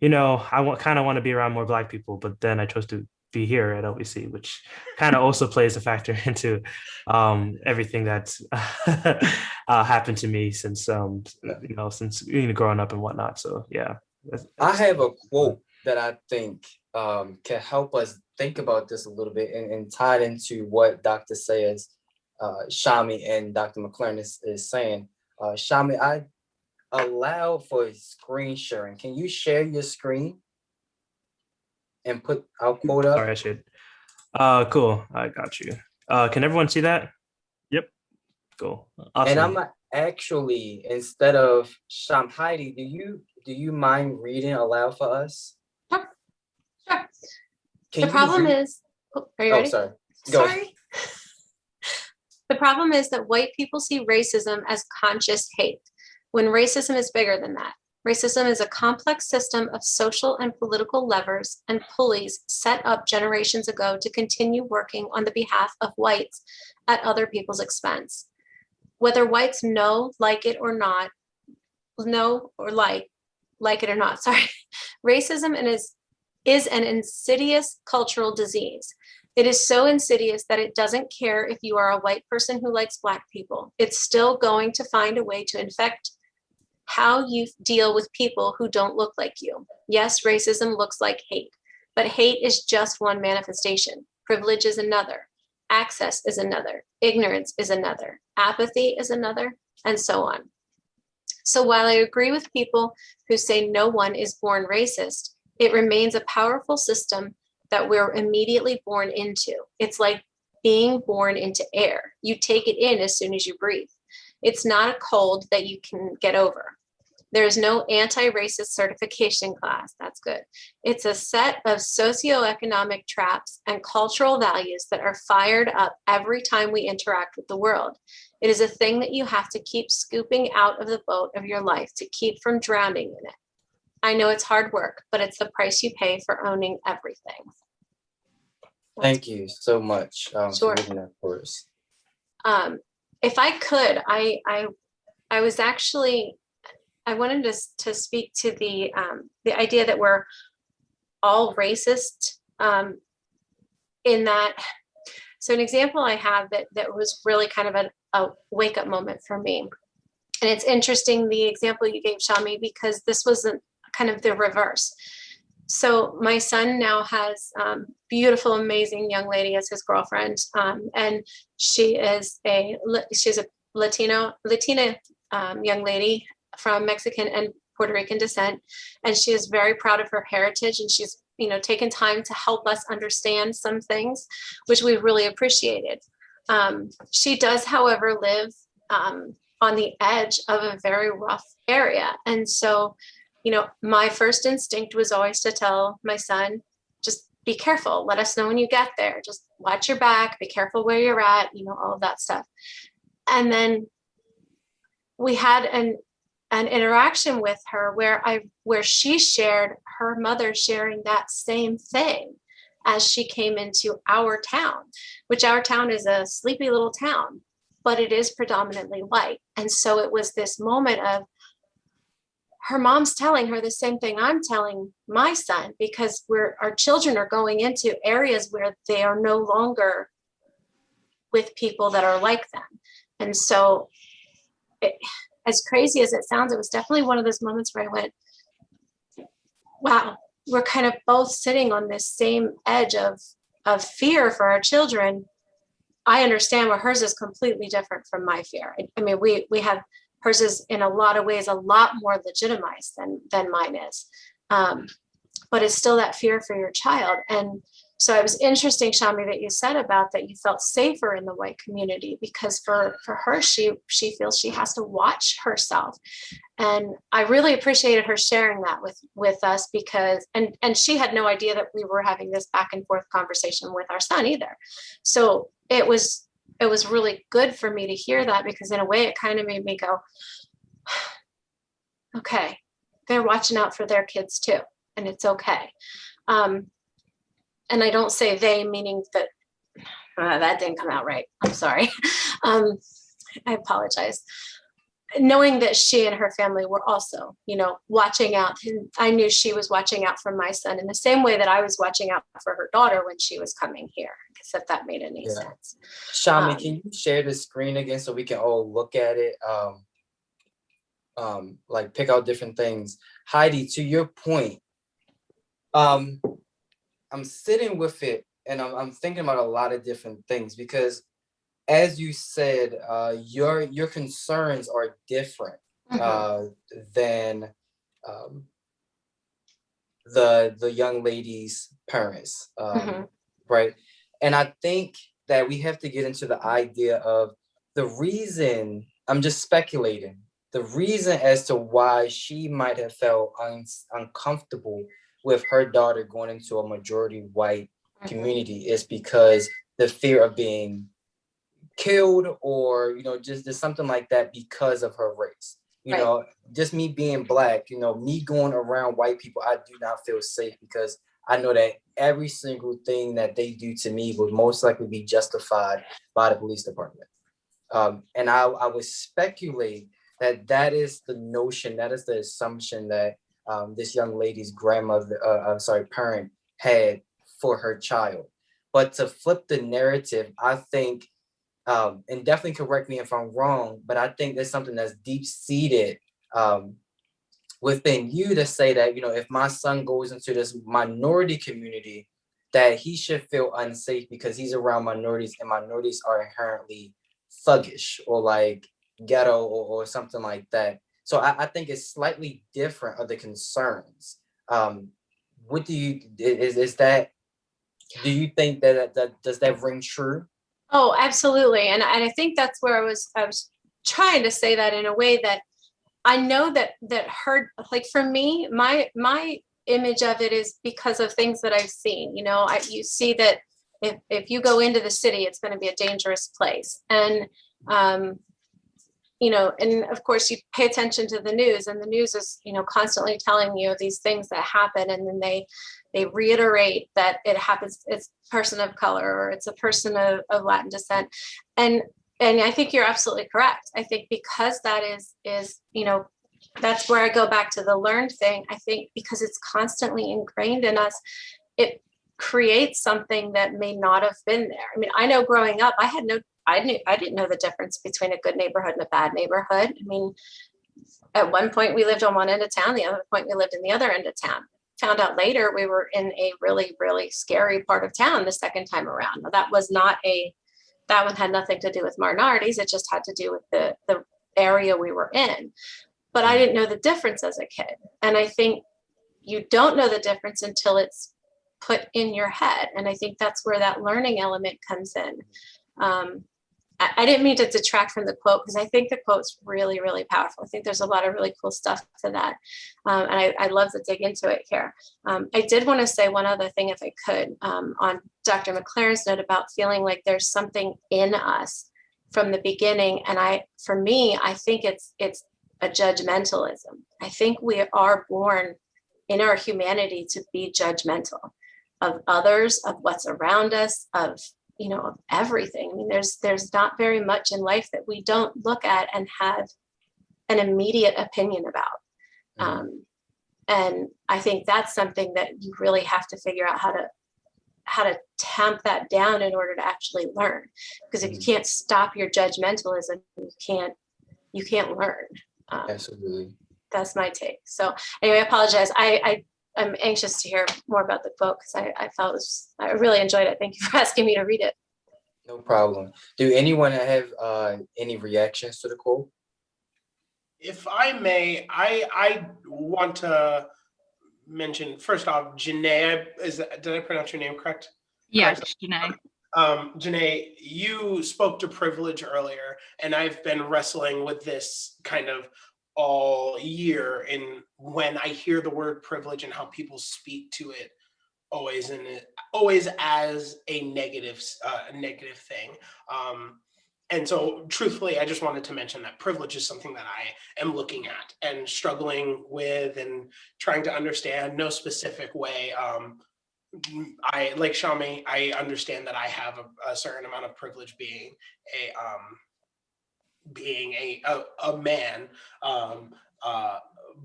I kind of want to be around more Black people. But then I chose to be here at LVC, which kind of also plays a factor into everything that's happened to me since growing up and whatnot. So yeah. I have a quote that I think can help us think about this a little bit and tie it into what Dr. Sayers, Shami, and Dr. Mclaren is saying. Shami, I allow for screen sharing. Can you share your screen and put our quote up? Sorry, I should. Cool. I got you. Can everyone see that? Yep. Cool. Awesome. And I'm actually, instead of Sham, Heidi, do you mind reading aloud for us? Sure. The problem is, are you ready? Sorry. Go ahead. Sorry. The problem is that white people see racism as conscious hate, when racism is bigger than that. Racism is a complex system of social and political levers and pulleys set up generations ago to continue working on the behalf of whites at other people's expense. Whether whites know, like it or not, racism is an insidious cultural disease. It is so insidious that it doesn't care if you are a white person who likes Black people. It's still going to find a way to infect how you deal with people who don't look like you. Yes, racism looks like hate, but hate is just one manifestation. Privilege is another. Access is another. Ignorance is another. Apathy is another, and so on. So while I agree with people who say no one is born racist, it remains a powerful system that we're immediately born into. It's like being born into air. You take it in as soon as you breathe. It's not a cold that you can get over. There is no anti-racist certification class. That's good. It's a set of socioeconomic traps and cultural values that are fired up every time we interact with the world. It is a thing that you have to keep scooping out of the boat of your life to keep from drowning in it. I know it's hard work, but it's the price you pay for owning everything. Thank you so much Sure. for reading that for us. If I could, I was actually, I wanted to speak to the idea that we're all racist in that. So an example I have that was really kind of a wake up moment for me. And it's interesting, the example you gave, Shami, because this wasn't kind of the reverse. So my son now has beautiful, amazing young lady as his girlfriend, and she's a Latina young lady from Mexican and Puerto Rican descent, and she is very proud of her heritage, and she's taken time to help us understand some things, which we've really appreciated. She does, however, live on the edge of a very rough area, and so my first instinct was always to tell my son, be careful. Let us know when you get there. Just watch your back, be careful where you're at, all of that stuff. And then we had an interaction with her where she shared her mother sharing that same thing as she came into our town, which our town is a sleepy little town, but it is predominantly white. And so it was this moment of her mom's telling her the same thing I'm telling my son, because our children are going into areas where they are no longer with people that are like them. And so as crazy as it sounds, it was definitely one of those moments where I went, wow, we're kind of both sitting on this same edge of fear for our children. I understand where hers is completely different from my fear. I mean, we have, hers is in a lot of ways a lot more legitimized than mine is. But it's still that fear for your child. And so it was interesting, Shami, that you said about that you felt safer in the white community, because for her, she feels she has to watch herself. And I really appreciated her sharing that with us, because, and she had no idea that we were having this back and forth conversation with our son either. So it was really good for me to hear that, because in a way it kind of made me go, okay, they're watching out for their kids too, and it's okay. And I don't say they, meaning that that didn't come out right. I'm sorry. I apologize. Knowing that she and her family were also, watching out. And I knew she was watching out for my son in the same way that I was watching out for her daughter when she was coming here, if that made any sense. Shami, can you share the screen again so we can all look at it? Like pick out different things. Heidi, to your point, I'm sitting with it and I'm thinking about a lot of different things, because as you said, your concerns are different than the young lady's parents, right? And I think that we have to get into the idea of the reason, I'm just speculating, the reason as to why she might have felt uncomfortable with her daughter going into a majority white community is because the fear of being killed, or just something like that because of her race. Just me being Black, me going around white people, I do not feel safe, because I know that every single thing that they do to me would most likely be justified by the police department. And I would speculate that is the notion, that is the assumption that this young lady's parent had for her child. But to flip the narrative, I think, and definitely correct me if I'm wrong, but I think there's something that's deep-seated within you to say that, if my son goes into this minority community, that he should feel unsafe because he's around minorities, and minorities are inherently thuggish or like ghetto or something like that. So I think it's slightly different of the concerns. What do you, do you think that does that ring true? Oh, absolutely. And I think that's where I was trying to say that in a way that I know that her, like for me, my image of it is because of things that I've seen. You see that if you go into the city, it's going to be a dangerous place. And and of course you pay attention to the news, and the news is, constantly telling you these things that happen. And then they reiterate that it happens, it's a person of color, or it's a person of Latin descent. And I think you're absolutely correct. I think because that is, that's where I go back to the learned thing. I think because it's constantly ingrained in us, it creates something that may not have been there. I mean, I know growing up, I didn't know the difference between a good neighborhood and a bad neighborhood. I mean, at one point we lived on one end of town, the other point we lived in the other end of town. Found out later we were in a really, really scary part of town the second time around. Now, that one had nothing to do with minorities. It just had to do with the area we were in. But I didn't know the difference as a kid. And I think you don't know the difference until it's put in your head. And I think that's where that learning element comes in. I didn't mean to detract from the quote, because I think the quote's really, really powerful. I think there's a lot of really cool stuff to that. And I love to dig into it here. I did want to say one other thing, if I could, on Dr. Mclaren's note about feeling like there's something in us from the beginning. And for me, I think it's a judgmentalism. I think we are born in our humanity to be judgmental of others, of what's around us, of everything. I mean, there's not very much in life that we don't look at and have an immediate opinion about. And I think that's something that you really have to figure out how to tamp that down in order to actually learn. Because if you can't stop your judgmentalism, you can't learn. Absolutely. That's my take. So anyway, I apologize. I'm anxious to hear more about the quote, because I really enjoyed it. Thank you for asking me to read it. No problem. Do anyone have any reactions to the quote? If I may, I want to mention, first off, Janae, did I pronounce your name correct? Yeah, Correct? Janae. Janae, you spoke to privilege earlier, and I've been wrestling with this kind of all year. And when I hear the word privilege and how people speak to it, always as a negative thing. And so truthfully, I just wanted to mention that privilege is something that I am looking at and struggling with and trying to understand. No specific way. I, like Shami, I understand that I have a certain amount of privilege being a man,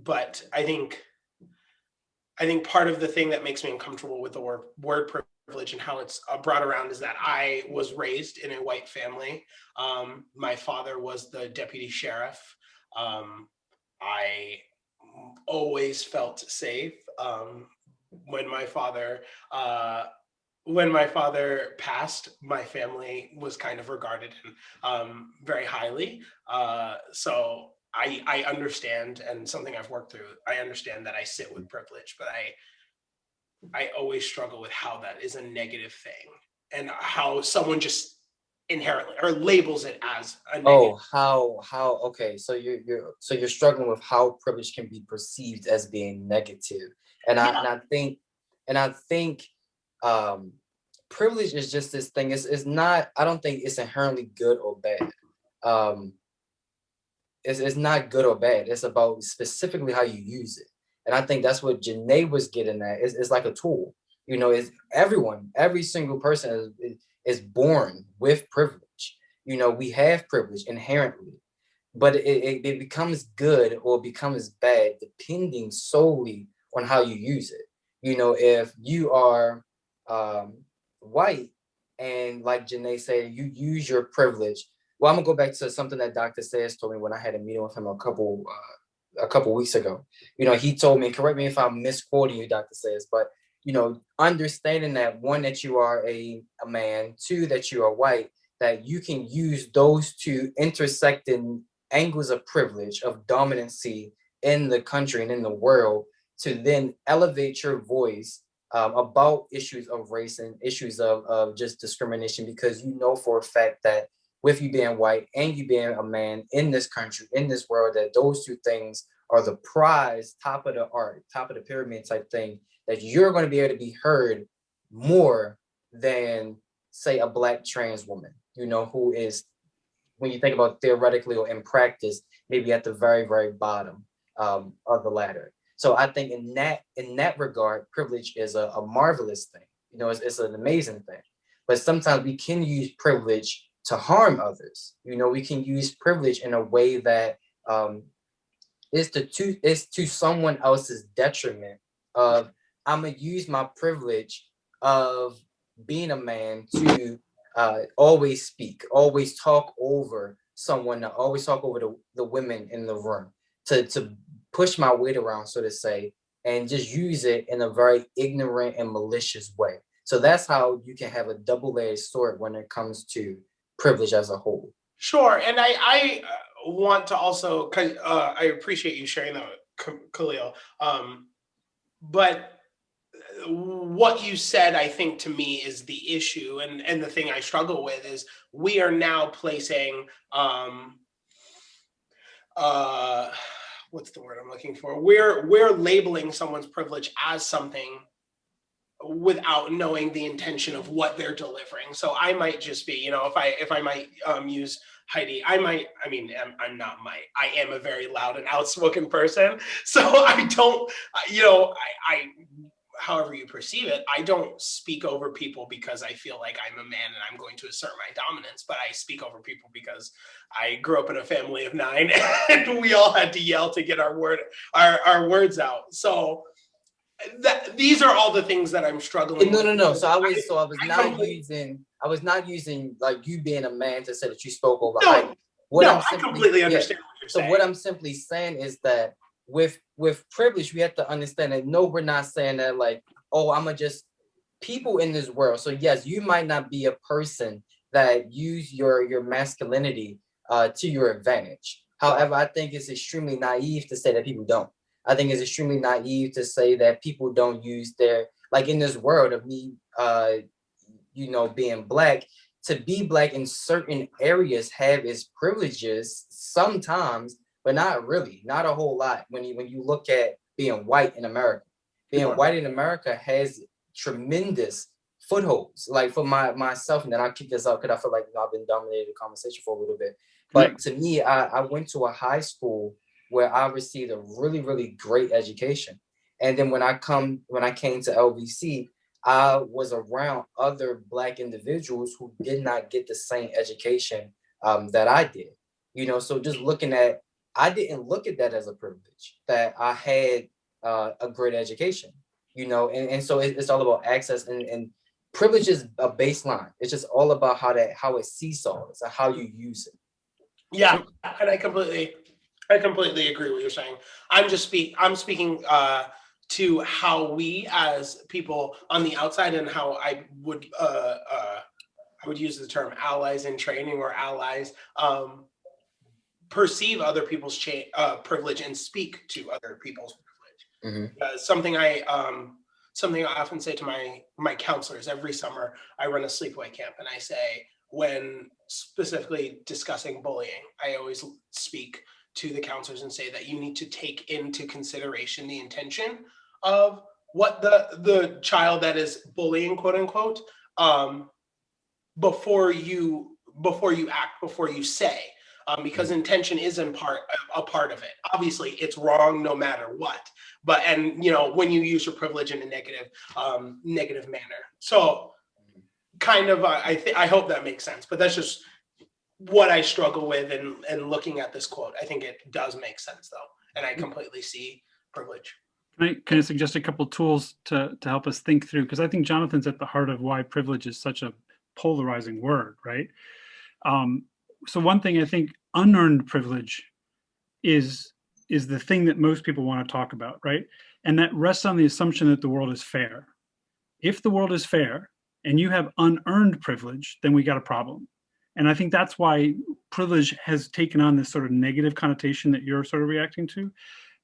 but I think part of the thing that makes me uncomfortable with the word privilege and how it's brought around is that I was raised in a white family. My father was the deputy sheriff. I always felt safe. When my father passed, my family was kind of regarded very highly. So I understand, and something I've worked through, I understand that I sit with privilege, but I always struggle with how that is a negative thing and how someone just inherently or labels it as a negative. How okay, so you're struggling with how privilege can be perceived as being negative. And I think privilege is just this thing. It's not, I don't think it's inherently good or bad. It's not good or bad. It's about specifically how you use it. And I think that's what Janae was getting at. It's like a tool. It's every single person is born with privilege. We have privilege inherently, but it becomes good or becomes bad depending solely on how you use it. If you are white and, like Janae said, you use your privilege. Well, I'm gonna go back to something that Dr. Sayers told me when I had a meeting with him a couple weeks ago. He told me, correct me if I'm misquoting you, Dr. Sayers, but understanding that, one, that you are a man, two, that you are white, that you can use those two intersecting angles of privilege, of dominancy in the country and in the world, to then elevate your voice about issues of race and issues of just discrimination, because for a fact that with you being white and you being a man in this country, in this world, that those two things are the prize, top of the art, top of the pyramid type thing, that you're going to be able to be heard more than, say, a Black trans woman, who is, when you think about theoretically or in practice, maybe at the very, very bottom of the ladder. So I think in that regard, privilege is a marvelous thing. It's an amazing thing. But sometimes we can use privilege to harm others. We can use privilege in a way that is to someone else's detriment. Of, I'm gonna use my privilege of being a man to always speak, always talk over someone, always talk over the women in the room, to push my weight around, so to say, and just use it in a very ignorant and malicious way. So that's how you can have a double-edged sword when it comes to privilege as a whole. Sure, and I want to also, because I appreciate you sharing that, Khalil. But what you said, I think, to me is the issue, and the thing I struggle with is we are now placing what's the word I'm looking for? We're labeling someone's privilege as something without knowing the intention of what they're delivering. So I might just be, if I might use Heidi, I am a very loud and outspoken person. So I don't, I however you perceive it, I don't speak over people because I feel like I'm a man and I'm going to assert my dominance, but I speak over people because I grew up in a family of 9 and we all had to yell to get our words out. So these are all the things that I'm struggling with. No. So I was not using like you being a man to say that you spoke over height. I completely understand what you're saying. So what I'm simply saying is that with privilege, we have to understand that no, we're not saying that like, oh, I'm gonna just people in this world. So yes, you might not be a person that use your masculinity to your advantage. However, I think it's extremely naive to say that people don't. I think it's extremely naive to say that people don't use their, like in this world of me, being black, to be black in certain areas have its privileges sometimes, but not really, not a whole lot. When you look at being white in America, white in America has tremendous footholds. Like for myself, and then I'll keep this up because I feel like I've been dominating the conversation for a little bit. But to me, I went to a high school where I received a really, really great education. And then when I came to LVC, I was around other Black individuals who did not get the same education that I did. So just I didn't look at that as a privilege, that I had a great education, and so it's all about access, and privilege is a baseline. It's just all about how it seesaws and how you use it. Yeah, and I completely agree with what you're saying. I'm speaking to how we as people on the outside, and how I would use the term allies in training, or allies perceive other people's privilege and speak to other people's privilege. Mm-hmm. Something I often say to my counselors every summer. I run a sleepaway camp, and I say, when specifically discussing bullying, I always speak to the counselors and say that you need to take into consideration the intention of what the child that is bullying, quote unquote, before you act, before you say, because intention is a part of it. Obviously, it's wrong no matter what. But when you use your privilege in a negative manner. So kind of, I hope that makes sense. But that's just what I struggle with and looking at this quote. I think it does make sense though, and I completely see privilege. Can I suggest a couple tools to help us think through? Because I think Jonathan's at the heart of why privilege is such a polarizing word, right? So one thing, I think unearned privilege is the thing that most people want to talk about, right? And that rests on the assumption that the world is fair. If the world is fair and you have unearned privilege, then we got a problem. And I think that's why privilege has taken on this sort of negative connotation that you're sort of reacting to.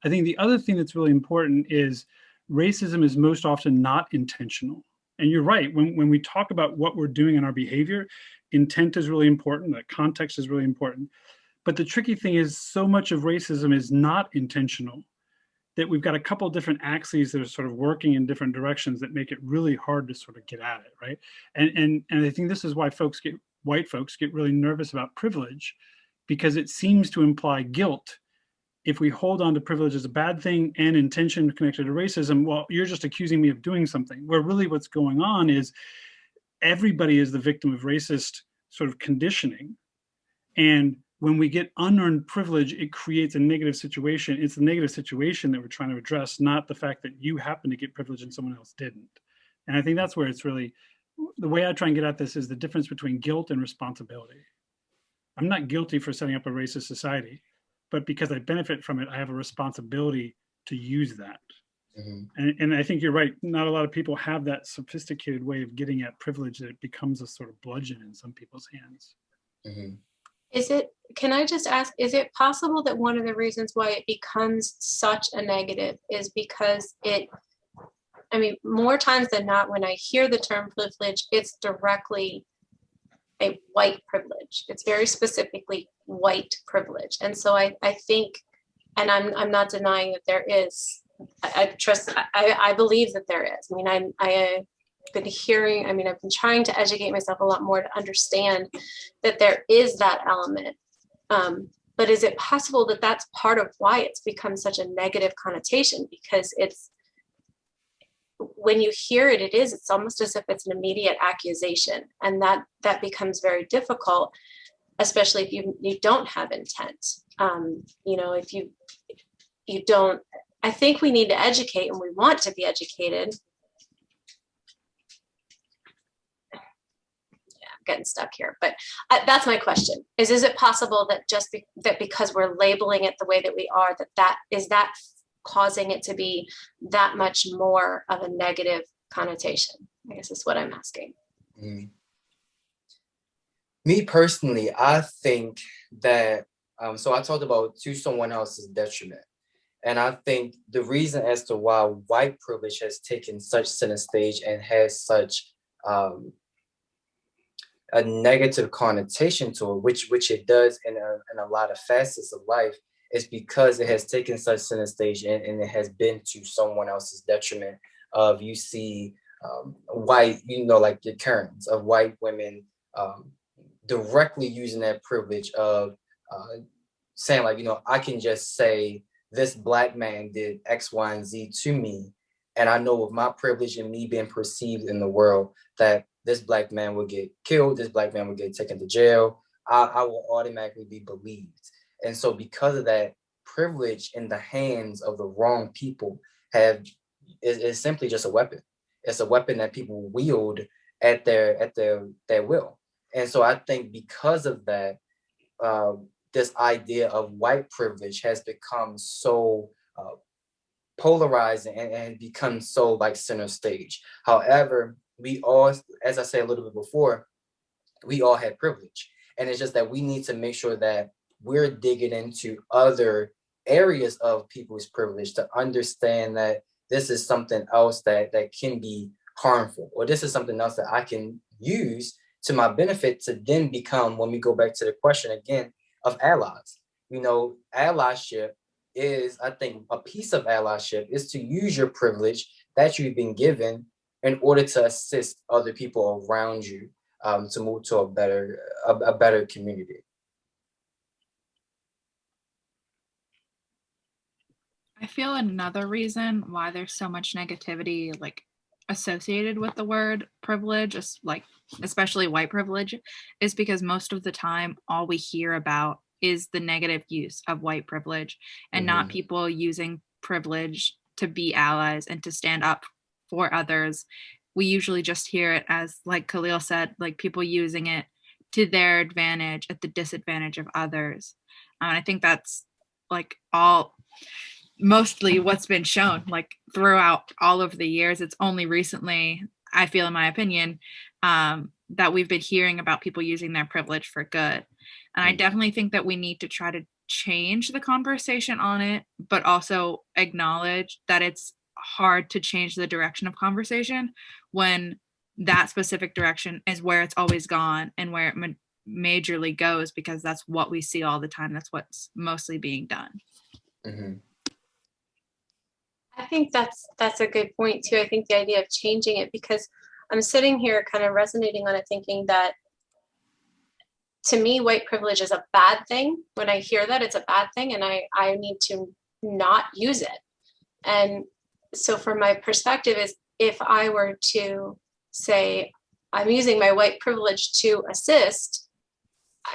I think the other thing that's really important is racism is most often not intentional. And you're right, when we talk about what we're doing in our behavior, intent is really important, that context is really important. But the tricky thing is so much of racism is not intentional, that we've got a couple of different axes that are sort of working in different directions that make it really hard to sort of get at it, right? And I think this is why white folks get really nervous about privilege, because it seems to imply guilt. If we hold on to privilege as a bad thing and intention connected to racism, well, you're just accusing me of doing something, where really what's going on is everybody is the victim of racist sort of conditioning. And when we get unearned privilege, it creates a negative situation. It's a negative situation that we're trying to address, not the fact that you happen to get privilege and someone else didn't. And I think that's where it's really, the way I try and get at this is the difference between guilt and responsibility. I'm not guilty for setting up a racist society, but because I benefit from it, I have a responsibility to use that. Mm-hmm. And I think you're right. Not a lot of people have that sophisticated way of getting at privilege that it becomes a sort of bludgeon in some people's hands. Mm-hmm. Can I just ask, is it possible that one of the reasons why it becomes such a negative is because it I mean, more times than not, when I hear the term privilege, it's directly a white privilege. It's very specifically white privilege. And so I think, and I'm not denying that there is, I believe that there is. I mean, I've been hearing, I mean, I've been trying to educate myself a lot more to understand that there is that element. But is it possible that that's part of why it's become such a negative connotation? Because it's, when you hear it, it's almost as if it's an immediate accusation, and that becomes very difficult, especially if you don't have intent. You know, if you don't, I think we need to educate, and we want to be educated. Getting stuck here, but that's my question: is it possible that just that because we're labeling it the way that we are, that is causing it to be that much more of a negative connotation? I guess is what I'm asking. Me personally, I think that so I talked about to someone else's detriment, and I think the reason as to why white privilege has taken such center stage and has such a negative connotation to it, which it does in a lot of facets of life, is because it has taken such center stage and it has been to someone else's detriment. Of, you see white, you know, like the currents of white women directly using that privilege of saying, like, you know, I can just say this Black man did X, Y, and Z to me, and I know with my privilege and me being perceived in the world that this Black man will get killed, this Black man will get taken to jail, I will automatically be believed. And so because of that, privilege in the hands of the wrong people is simply just a weapon. It's a weapon that people wield at their will. And so I think because of that, this idea of white privilege has become so polarizing and become so like center stage. However, we all, as I said a little bit before, we all have privilege. And it's just that we need to make sure that we're digging into other areas of people's privilege to understand that this is something else that can be harmful, or this is something else that I can use to my benefit to then become, when we go back to the question again of allies. You know, allyship is, I think, a piece of allyship is to use your privilege that you've been given in order to assist other people around you to move to a better community. I feel another reason why there's so much negativity like associated with the word privilege, like especially white privilege, is because most of the time all we hear about is the negative use of white privilege, and not people using privilege to be allies and to stand up for others. We usually just hear it as, like Khalil said, like people using it to their advantage at the disadvantage of others. And I think that's like mostly what's been shown like throughout all of the years. It's only recently, I feel, in my opinion, that we've been hearing about people using their privilege for good. And I definitely think that we need to try to change the conversation on it, but also acknowledge that it's hard to change the direction of conversation when that specific direction is where it's always gone and where it majorly goes, because that's what we see all the time. That's what's mostly being done. I think that's a good point too. I think the idea of changing it, because I'm sitting here kind of resonating on it, thinking that to me, white privilege is a bad thing. When I hear that, it's a bad thing, and I need to not use it. And so from my perspective is, if I were to say I'm using my white privilege to assist,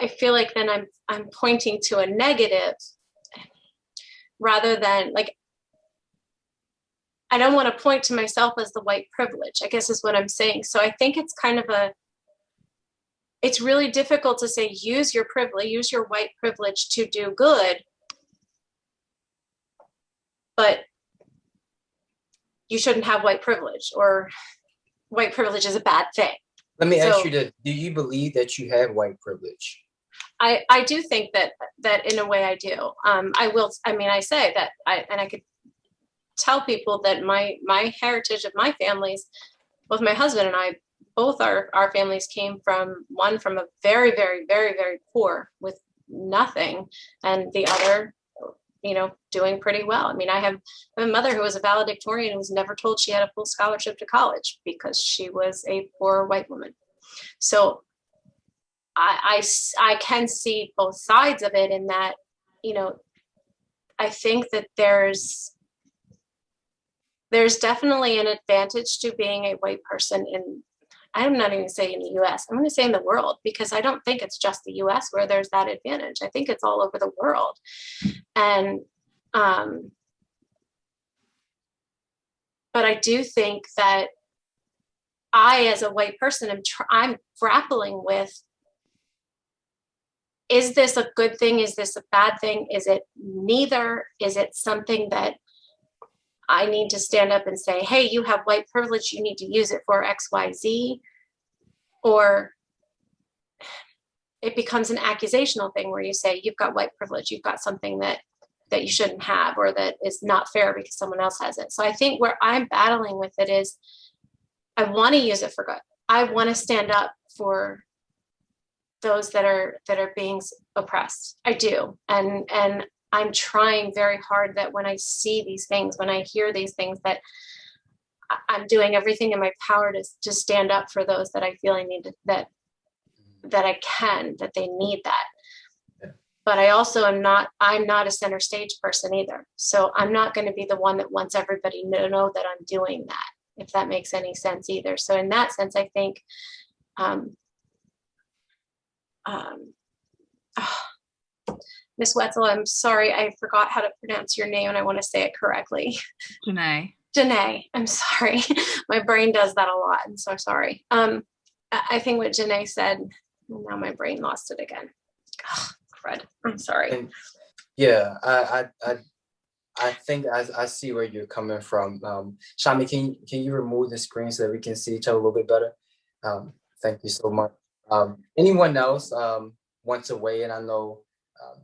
I feel like then I'm pointing to a negative, rather than, like, I don't want to point to myself as the white privilege, I guess is what I'm saying. So I think it's kind of it's really difficult to say, use your privilege, use your white privilege to do good, but you shouldn't have white privilege, or white privilege is a bad thing. Let me ask you this: do you believe that you have white privilege? I do think that in a way I do. I say that I tell people that my heritage of my families, both my husband and I, both our families came from, one from a very, very, very, very poor with nothing, and the other, you know, doing pretty well. I mean, I have a mother who was a valedictorian and was never told she had a full scholarship to college because she was a poor white woman. So I can see both sides of it, in that, you know, I think that there's definitely an advantage to being a white person in, I'm not even saying in the US, I'm going to say in the world, because I don't think it's just the US where there's that advantage. I think it's all over the world. And, but I do think that I, as a white person, I'm grappling with, is this a good thing? Is this a bad thing? Is it neither? Is it something that I need to stand up and say, hey, you have white privilege, you need to use it for X, Y, Z? Or it becomes an accusational thing where you say, you've got white privilege, you've got something that you shouldn't have, or that is not fair because someone else has it. So I think where I'm battling with it is, I want to use it for good. I want to stand up for those that are being oppressed. I do. And I'm trying very hard that when I see these things, when I hear these things, that I'm doing everything in my power to stand up for those that I feel I need to, that I can, that they need that. Yeah. But I also I'm not a center stage person either. So I'm not going to be the one that wants everybody to know that I'm doing that, if that makes any sense either. So in that sense, I think, Miss Wetzel, I'm sorry, I forgot how to pronounce your name and I want to say it correctly. Janae. Janae, I'm sorry. My brain does that a lot. I'm so sorry. I think what Janae said, now my brain lost it again. Oh, crud. I'm sorry. And yeah, I think I see where you're coming from. Shami, can you remove the screen so that we can see each other a little bit better? Thank you so much. Anyone else want to weigh in? I know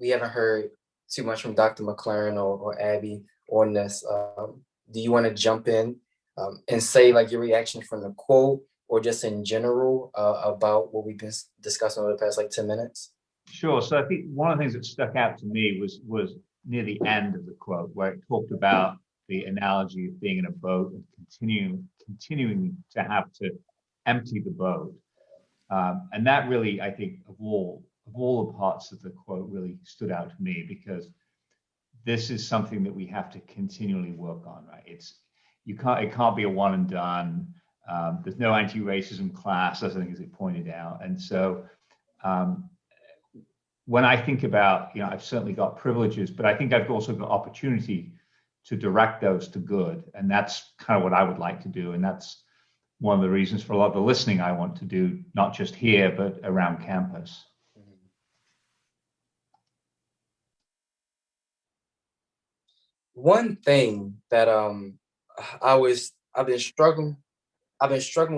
we haven't heard too much from Dr. Mclaren or Abby on this. Do you want to jump in and say like your reaction from the quote, or just in general about what we've been discussing over the past like 10 minutes? Sure. So I think one of the things that stuck out to me was near the end of the quote, where it talked about the analogy of being in a boat and continuing to have to empty the boat. And that really, I think, of all the parts of the quote, really stood out to me, because this is something that we have to continually work on, right? It can't be a one and done. There's no anti-racism class, as I think as it pointed out. And so when I think about, I've certainly got privileges, but I think I've also got opportunity to direct those to good. And that's kind of what I would like to do. And that's one of the reasons for a lot of the listening I want to do, not just here, but around campus. One thing that I've been struggling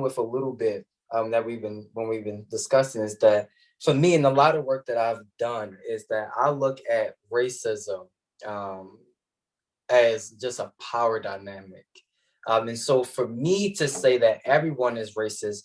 with a little bit that when we've been discussing is that for me, and a lot of work that I've done, is that I look at racism as just a power dynamic. And so for me to say that everyone is racist,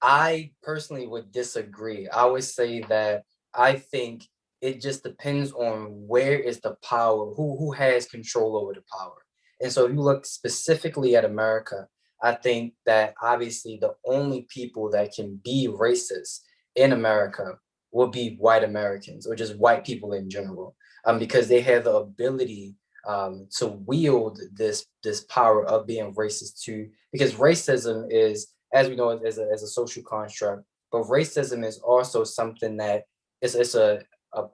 I personally would disagree. I would say that I think it just depends on where is the power, who has control over the power. And so if you look specifically at America, I think that obviously the only people that can be racist in America will be white Americans, or just white people in general, because they have the ability to wield this power of being racist too. Because racism is, as we know, as a social construct, but racism is also something that it's a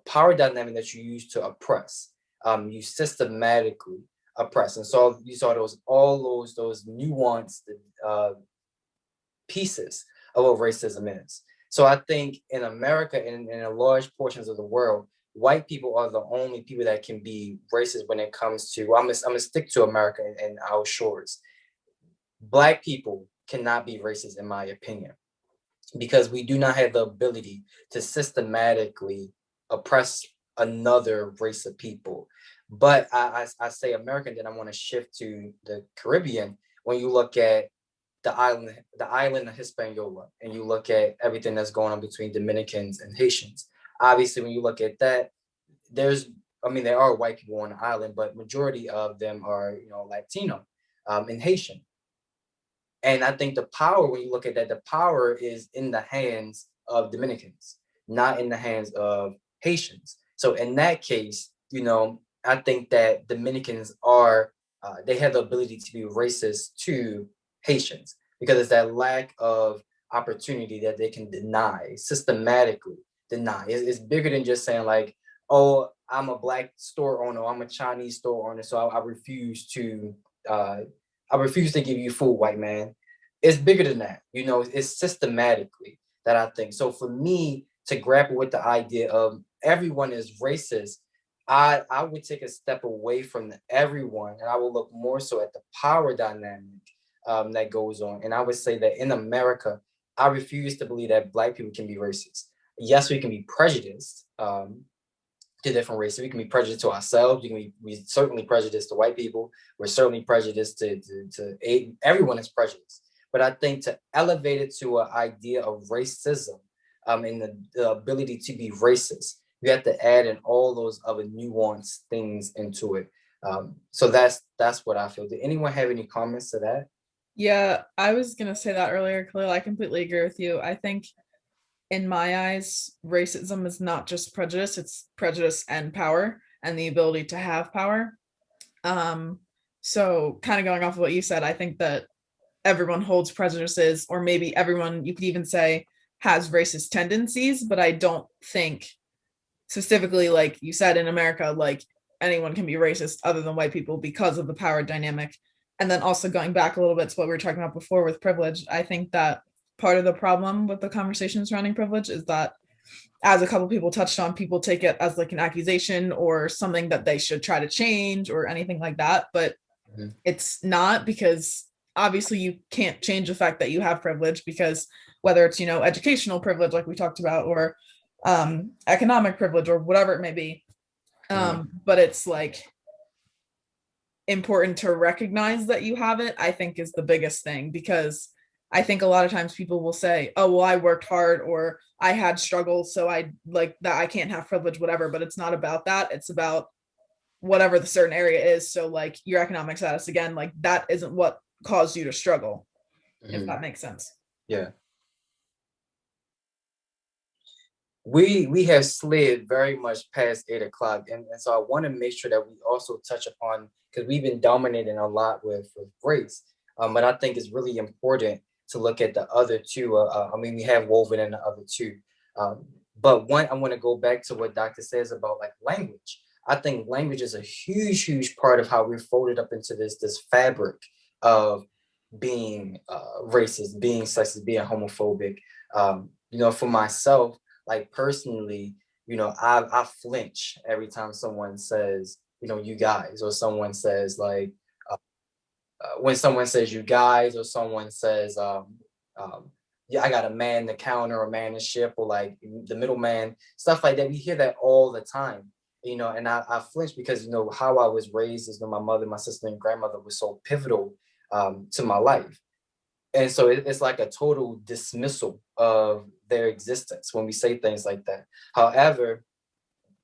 power dynamic that you use to oppress. You systematically oppress, and so you saw all those nuanced pieces of what racism is. So I think in America and in large portions of the world, white people are the only people that can be racist when it comes to, I'm gonna stick to America and our shores. Black people cannot be racist, in my opinion, because we do not have the ability to systematically oppress another race of people. But I say American, then I want to shift to the Caribbean. When you look at the island of Hispaniola, and you look at everything that's going on between Dominicans and Haitians. Obviously, when you look at that, there are white people on the island, but majority of them are, Latino and Haitian. And I think the power, when you look at that, the power is in the hands of Dominicans, not in the hands of Haitians. So in that case, I think that Dominicans they have the ability to be racist to Haitians, because it's that lack of opportunity that they can systematically deny. It's bigger than just saying like, oh, I'm a black store owner, I'm a Chinese store owner, so I refuse to give you food, white man. It's bigger than that. It's systematically that I think. So for me to grapple with the idea of everyone is racist, I would take a step away from everyone, and I will look more so at the power dynamic that goes on. And I would say that in America, I refuse to believe that black people can be racist. Yes, we can be prejudiced to different races. We can be prejudiced to ourselves. We certainly prejudiced to white people. We're certainly prejudiced to everyone is prejudiced. But I think to elevate it to an idea of racism and the ability to be racist, you have to add in all those other nuanced things into it. So that's what I feel. Did anyone have any comments to that? Yeah, I was gonna say that earlier, Khalil. I completely agree with you. I think in my eyes, racism is not just prejudice, it's prejudice and power and the ability to have power. So kind of going off of what you said, I think that everyone holds prejudices, or maybe everyone, you could even say, has racist tendencies, but I don't think specifically, like you said, in America, like anyone can be racist other than white people because of the power dynamic. And then also going back a little bit to what we were talking about before with privilege, I think that part of the problem with the conversation surrounding privilege is that, as a couple people touched on, people take it as like an accusation or something that they should try to change or anything like that. But it's not, because obviously you can't change the fact that you have privilege, because whether it's, educational privilege, like we talked about, or economic privilege, or whatever it may be. But it's like important to recognize that you have it, I think, is the biggest thing, because I think a lot of times people will say, oh, well, I worked hard, or I had struggles, so I like that I can't have privilege, whatever. But it's not about that. It's about whatever the certain area is. So like your economic status, again, like that isn't what caused you to struggle, if that makes sense. Yeah. We have slid very much past 8 o'clock, and so I want to make sure that we also touch upon, because we've been dominating a lot with race, but I think it's really important to look at the other two. We have woven in the other two, but one, I want to go back to what Dr. says about like language. I think language is a huge part of how we're folded up into this fabric of being racist, being sexist, being homophobic. For myself, like personally, I flinch every time someone says, you guys, or someone says like, when someone says you guys, or someone says, yeah, I got a man the counter, a man the ship, or like the middleman, stuff like that. We hear that all the time, and I flinch because, how I was raised is, my mother, my sister, and grandmother was so pivotal to my life. And so it's like a total dismissal of their existence when we say things like that. However,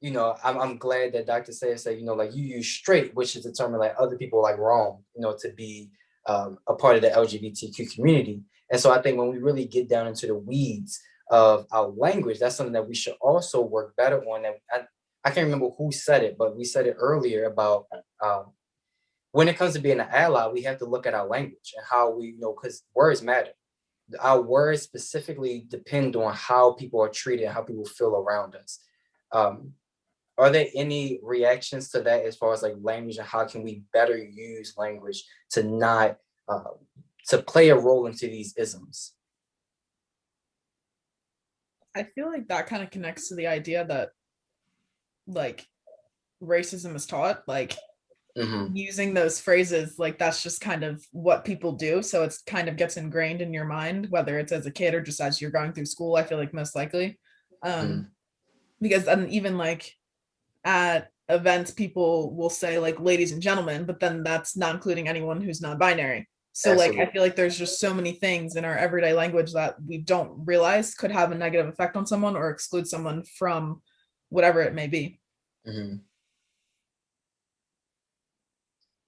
I'm glad that Dr. said, like you use straight, which is a term like other people like wrong, to be a part of the LGBTQ community. And so I think when we really get down into the weeds of our language, that's something that we should also work better on. And I can't remember who said it, but we said it earlier about when it comes to being an ally, we have to look at our language and how we, because words matter. Our words specifically depend on how people are treated, how people feel around us. Are there any reactions to that as far as like language, and how can we better use language to not, to play a role into these isms? I feel like that kind of connects to the idea that like racism is taught, like using those phrases, like that's just kind of what people do. So it's kind of gets ingrained in your mind, whether it's as a kid or just as you're going through school, I feel like most likely. Because then even like at events, people will say like ladies and gentlemen, but then that's not including anyone who's non-binary. So like, I feel like there's just so many things in our everyday language that we don't realize could have a negative effect on someone or exclude someone from whatever it may be. Mm-hmm.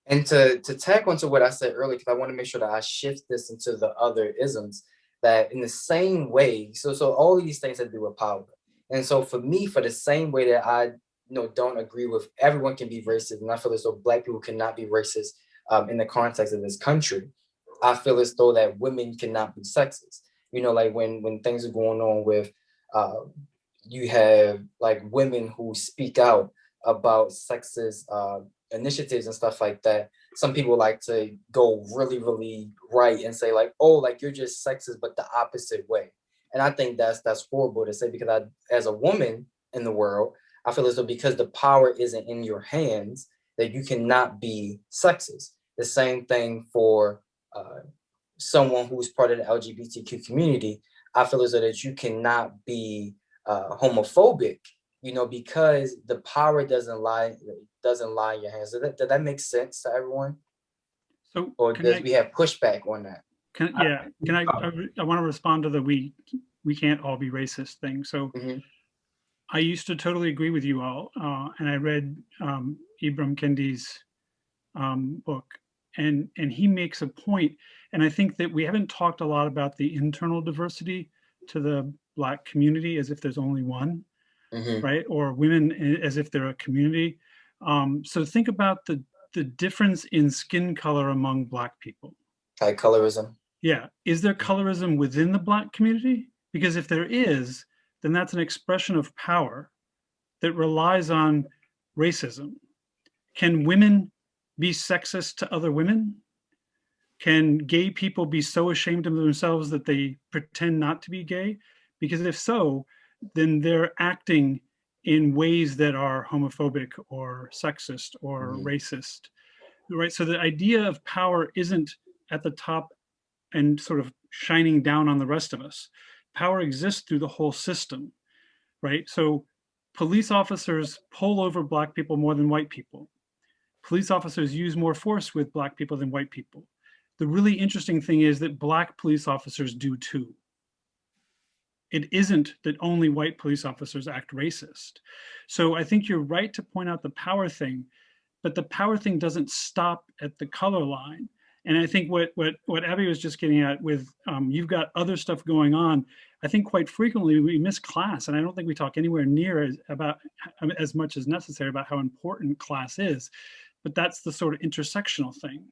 And to tack onto what I said earlier, because I want to make sure that I shift this into the other isms, that in the same way, so all these things have to do with power. And so for me, for the same way that I don't agree with everyone can be racist, and I feel as though Black people cannot be racist in the context of this country, I feel as though that women cannot be sexist. Like when things are going on with, you have like women who speak out about sexist initiatives and stuff like that. Some people like to go really, really right and say like, oh, like you're just sexist, but the opposite way. And I think that's horrible to say, because as a woman in the world, I feel as though because the power isn't in your hands, that you cannot be sexist. The same thing for someone who's part of the LGBTQ community. I feel as though that you cannot be homophobic, because the power doesn't lie in your hands. Does that make sense to everyone? So or does we have pushback on that? I want to respond to the we can't all be racist thing. So I used to totally agree with you all, and I read Ibram Kendi's book, and he makes a point, and I think that we haven't talked a lot about the internal diversity to the Black community as if there's only one, right? Or women as if they're a community. So think about the difference in skin color among Black people. Like colorism. Yeah. Is there colorism within the Black community? Because if there is, then that's an expression of power that relies on racism. Can women be sexist to other women? Can gay people be so ashamed of themselves that they pretend not to be gay? Because if so, then they're acting in ways that are homophobic or sexist or racist, right? So the idea of power isn't at the top and sort of shining down on the rest of us. Power exists through the whole system, right? So police officers pull over Black people more than white people. Police officers use more force with Black people than white people. The really interesting thing is that Black police officers do too. It isn't that only white police officers act racist. So I think you're right to point out the power thing, but the power thing doesn't stop at the color line. And I think what Abby was just getting at with, you've got other stuff going on. I think quite frequently we miss class, and I don't think we talk anywhere near about as much as necessary about how important class is. But that's the sort of intersectional thing,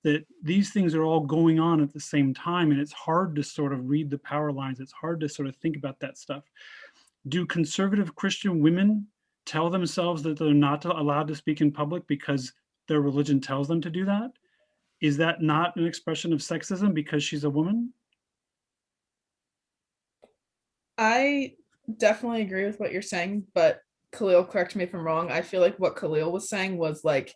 that these things are all going on at the same time, and it's hard to sort of read the power lines. It's hard to sort of think about that stuff. Do conservative Christian women tell themselves that they're not allowed to speak in public because their religion tells them to do that? Is that not an expression of sexism because she's a woman? I definitely agree with what you're saying, but Khalil, correct me if I'm wrong. I feel like what Khalil was saying was like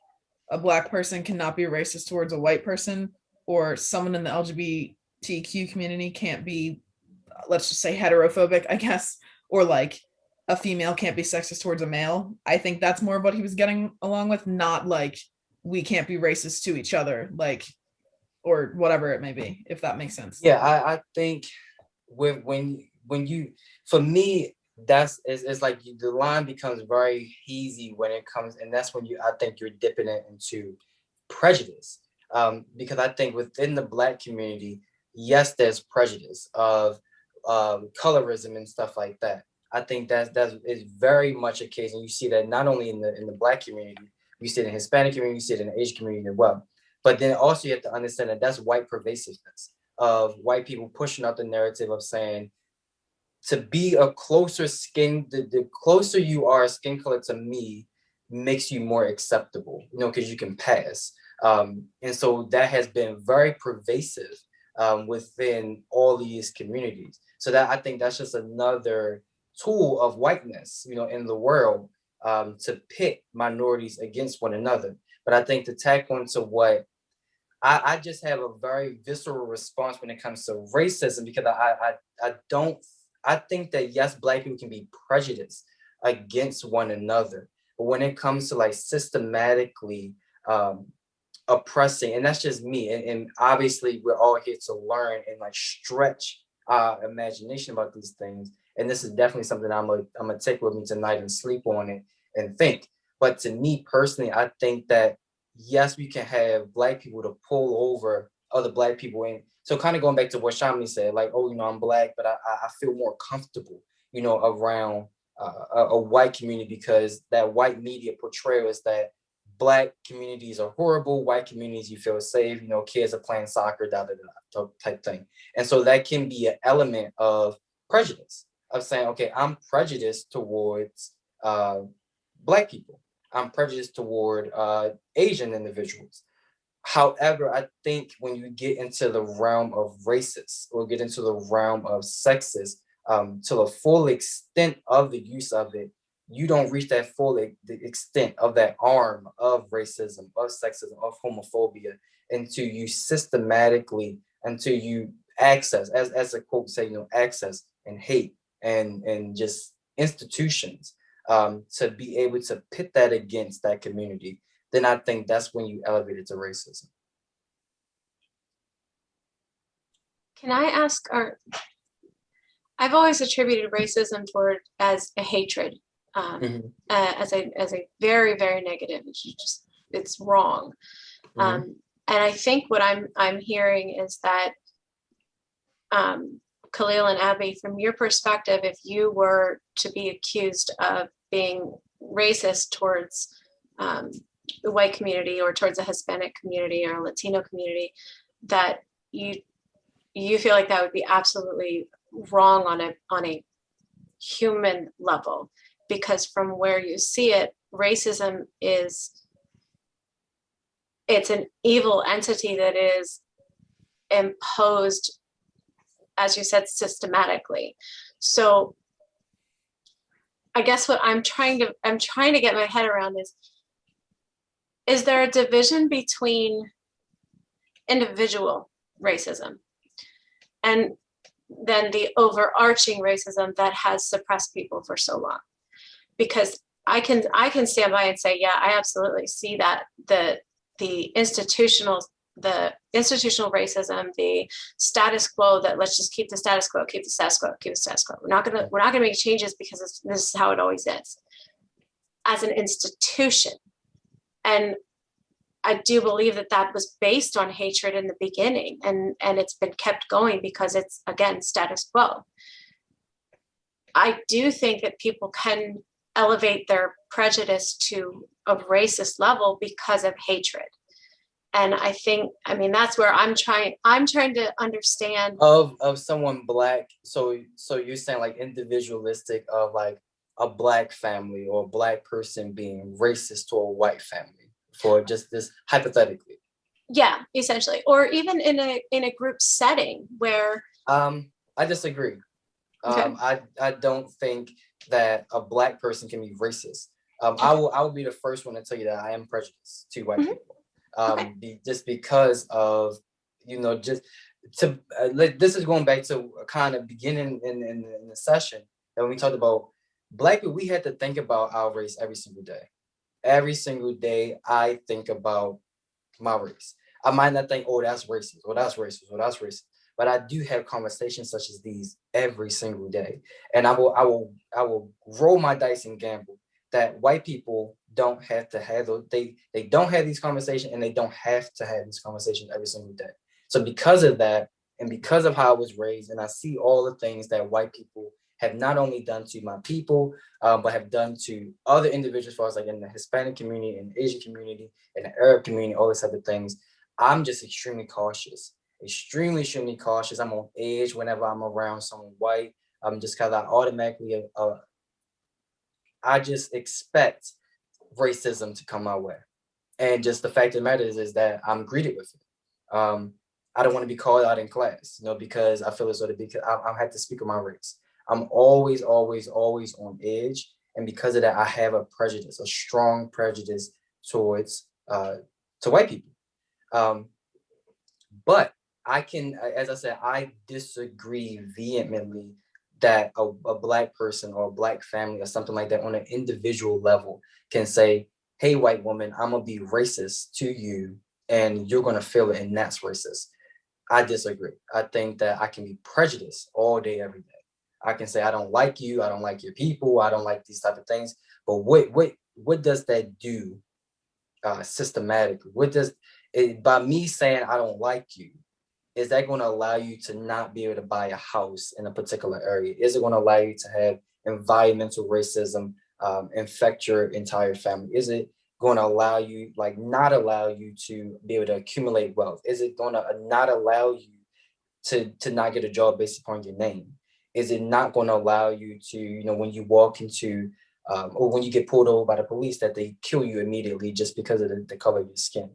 a Black person cannot be racist towards a white person, or someone in the LGBTQ community can't be, let's just say, heterophobic, I guess, or like a female can't be sexist towards a male. I think that's more of what he was getting along with, not like we can't be racist to each other, like, or whatever it may be, if that makes sense. Yeah, I think when you, for me, it's like the line becomes very hazy when it comes, and that's when I think you're dipping it into prejudice. Because I think within the Black community, yes, there's prejudice of colorism and stuff like that. I think that is very much a case, and you see that not only in the Black community, you see it in the Hispanic community, you see it in the Asian community as well. But then also you have to understand that that's white pervasiveness of white people pushing out the narrative of saying, to be a closer skin, the closer you are skin color to me makes you more acceptable, because you can pass. And so that has been very pervasive within all these communities. So that I think that's just another tool of whiteness, in the world, to pit minorities against one another. But I think to tack on to what I just have a very visceral response when it comes to racism, because I think that yes, Black people can be prejudiced against one another. But when it comes to like systematically oppressing, and that's just me, and obviously we're all here to learn and like stretch our imagination about these things. And this is definitely something I'm gonna take with me tonight and sleep on it and think. But to me personally, I think that yes, we can have Black people to pull over other Black people. And so kind of going back to what Shamini said, like, oh, I'm Black, but I feel more comfortable, around a white community, because that white media portrayal is that Black communities are horrible, white communities you feel safe, kids are playing soccer, type thing. And so that can be an element of prejudice, of saying, okay, I'm prejudiced towards Black people. I'm prejudiced toward Asian individuals. However, I think when you get into the realm of racist or get into the realm of sexist, to the full extent of the use of it, you don't reach that full extent of that arm of racism, of sexism, of homophobia until you systematically, until you access, as a quote say, access and hate and just institutions to be able to pit that against that community. Then I think that's when you elevate it to racism. Can I ask, I've always attributed racism toward as a hatred, as a very, very negative. It's wrong. And I think what I'm hearing is that, Khalil and Abby, from your perspective, if you were to be accused of being racist towards the white community or towards a Hispanic community or a Latino community, that you feel like that would be absolutely wrong on a human level, because from where you see it, racism it's an evil entity that is imposed, as you said, systematically. So I guess what I'm trying to get my head around is there a division between individual racism and then the overarching racism that has suppressed people for so long? Because I can stand by and say, yeah, I absolutely see that the institutional racism, the status quo, that let's just keep the status quo, keep the status quo, keep the status quo. We're not gonna make changes because this is how it always is, as an institution. And I do believe that was based on hatred in the beginning, and it's been kept going because it's, again, status quo. I do think that people can elevate their prejudice to a racist level because of hatred. And that's where I'm trying to understand of someone Black. So you're saying like individualistic of like a Black family or a Black person being racist to a white family, for just this hypothetically. Yeah, essentially. Or even in a group setting where I disagree. Okay. I don't think that a Black person can be racist. I will be the first one to tell you that I am prejudiced to white people. Just because of, just to this is going back to kind of beginning in the session, and when we talked about Black people, we had to think about our race every single day. Every single day I think about my race. I might not think, oh, that's racist, or that's racist, or that's racist, but I do have conversations such as these every single day. And I will roll my dice and gamble that white people don't have to have those, they don't have these conversations, and they don't have to have these conversations every single day. So because of that, and because of how I was raised, and I see all the things that white people have not only done to my people, but have done to other individuals, as far as like in the Hispanic community, in the Asian community, in the Arab community, all these type of things, I'm just extremely cautious. Extremely cautious. I'm on edge whenever I'm around someone white. Just because I automatically, I just expect racism to come my way. And just the fact of the matter is that I'm greeted with it. I don't want to be called out in class, because I feel as though because I have to speak of my race. I'm always on edge. And because of that, I have a prejudice, a strong prejudice towards to white people. But I can, as I said, I disagree vehemently that a Black person or a Black family or something like that on an individual level can say, hey, white woman, I'm gonna be racist to you and you're gonna feel it and that's racist. I disagree. I think that I can be prejudiced all day, every day. I can say, I don't like you, I don't like your people, I don't like these type of things. But what does that do systematically? What does it, by me saying I don't like you, is that going to allow you to not be able to buy a house in a particular area? Is it going to allow you to have environmental racism infect your entire family? Is it going to allow you, like, not allow you to be able to accumulate wealth? Is it going to not allow you to not get a job based upon your name? Is it not going to allow you to, you know, when you walk into or when you get pulled over by the police, that they kill you immediately just because of the color of your skin?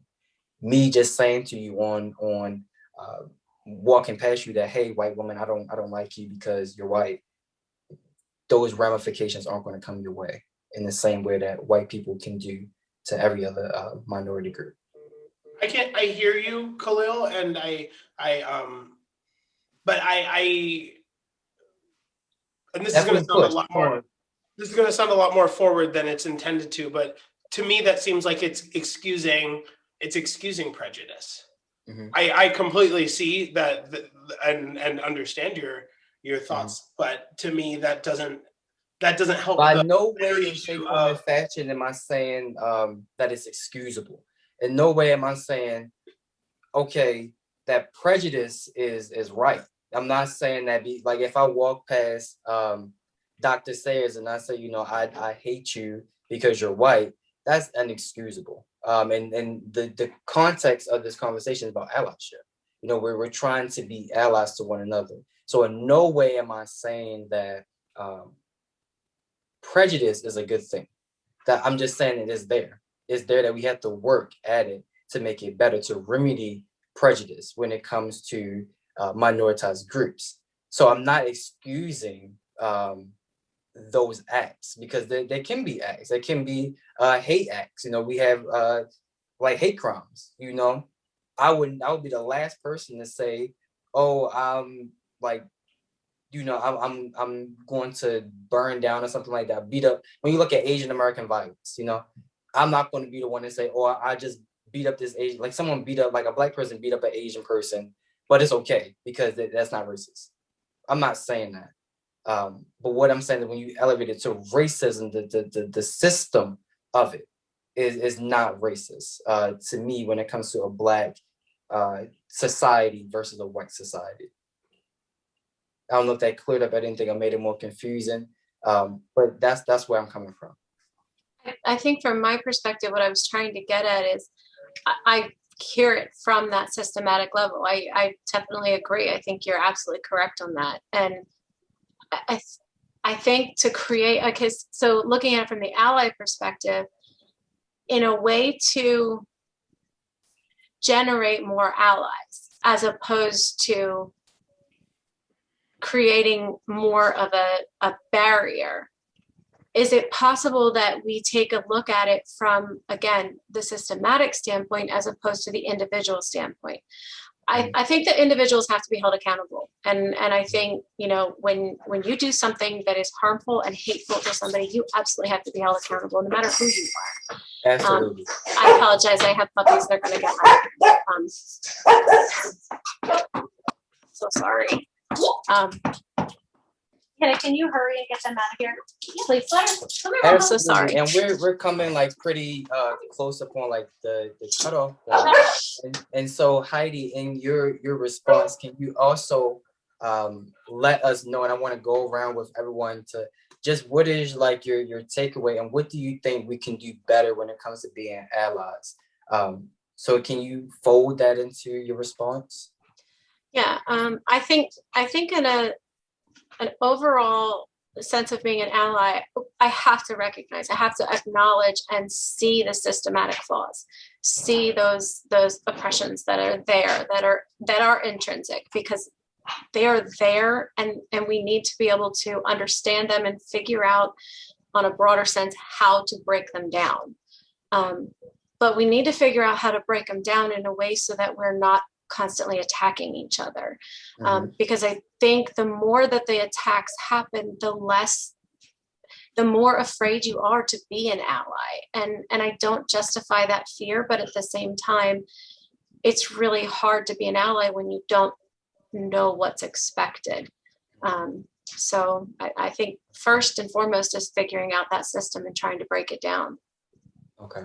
Me just saying to you on walking past you that, hey, white woman, I don't like you because you're white, those ramifications aren't going to come your way in the same way that white people can do to every other minority group. I hear you, Khalil, and and this is going to sound a lot more. This is going to sound a lot more forward than it's intended to, but to me that seems like it's excusing prejudice. Mm-hmm. I completely see that and understand your thoughts, but to me that doesn't help. By no way, shape, form, and fashion am I saying that it's excusable. In no way am I saying, okay, that prejudice is right. I'm not saying that. Like, if I walk past Dr. Sayers and I say, you know, I hate you because you're white, that's inexcusable. And the context of this conversation is about allyship. You know, we're trying to be allies to one another. So in no way am I saying that prejudice is a good thing. That I'm just saying it is there. It's there, that we have to work at it to make it better, to remedy prejudice when it comes to minoritized groups. So I'm not excusing those acts, because there can be acts. There can be hate acts. You know, we have like hate crimes. You know, I would be the last person to say, oh, like, you know, I'm going to burn down or something like that, beat up. When you look at Asian American violence, you know, I'm not going to be the one to say, oh, I just beat up this Asian, like someone beat up, like a Black person beat up an Asian person, but it's okay because that's not racist. I'm not saying that. But what I'm saying is, when you elevate it to racism, the system of it is not racist to me when it comes to a Black society versus a white society. I don't know if that cleared up anything or made it more confusing, but that's where I'm coming from. I think from my perspective, what I was trying to get at is I hear it from that systematic level. I definitely agree. I think you're absolutely correct on that. And I think to create a case, so looking at it from the ally perspective, in a way to generate more allies, as opposed to creating more of a barrier. Is it possible that we take a look at it from, again, the systematic standpoint as opposed to the individual standpoint? I think that individuals have to be held accountable. And I think, you know, when you do something that is harmful and hateful to somebody, you absolutely have to be held accountable, no matter who you are. Absolutely. I apologize. I have puppies. They're going to get my so sorry. Can you hurry and get them out of here, please? I'm so sorry. And we're coming like pretty close upon like the cutoff point. And so, Heidi, in your response, can you also let us know, and I want to go around with everyone to just, what is like your takeaway, and what do you think we can do better when it comes to being allies? So can you fold that into your response? Yeah, I think in an overall sense of being an ally, I have to recognize, I have to acknowledge and see the systematic flaws, see those oppressions that are there, that are intrinsic, because they are there, and we need to be able to understand them and figure out on a broader sense how to break them down. But we need to figure out how to break them down in a way so that we're not constantly attacking each other. Mhm. Because I think the more that the attacks happen, the more afraid you are to be an ally. And I don't justify that fear, but at the same time, it's really hard to be an ally when you don't know what's expected. So I think first and foremost is figuring out that system and trying to break it down. Okay.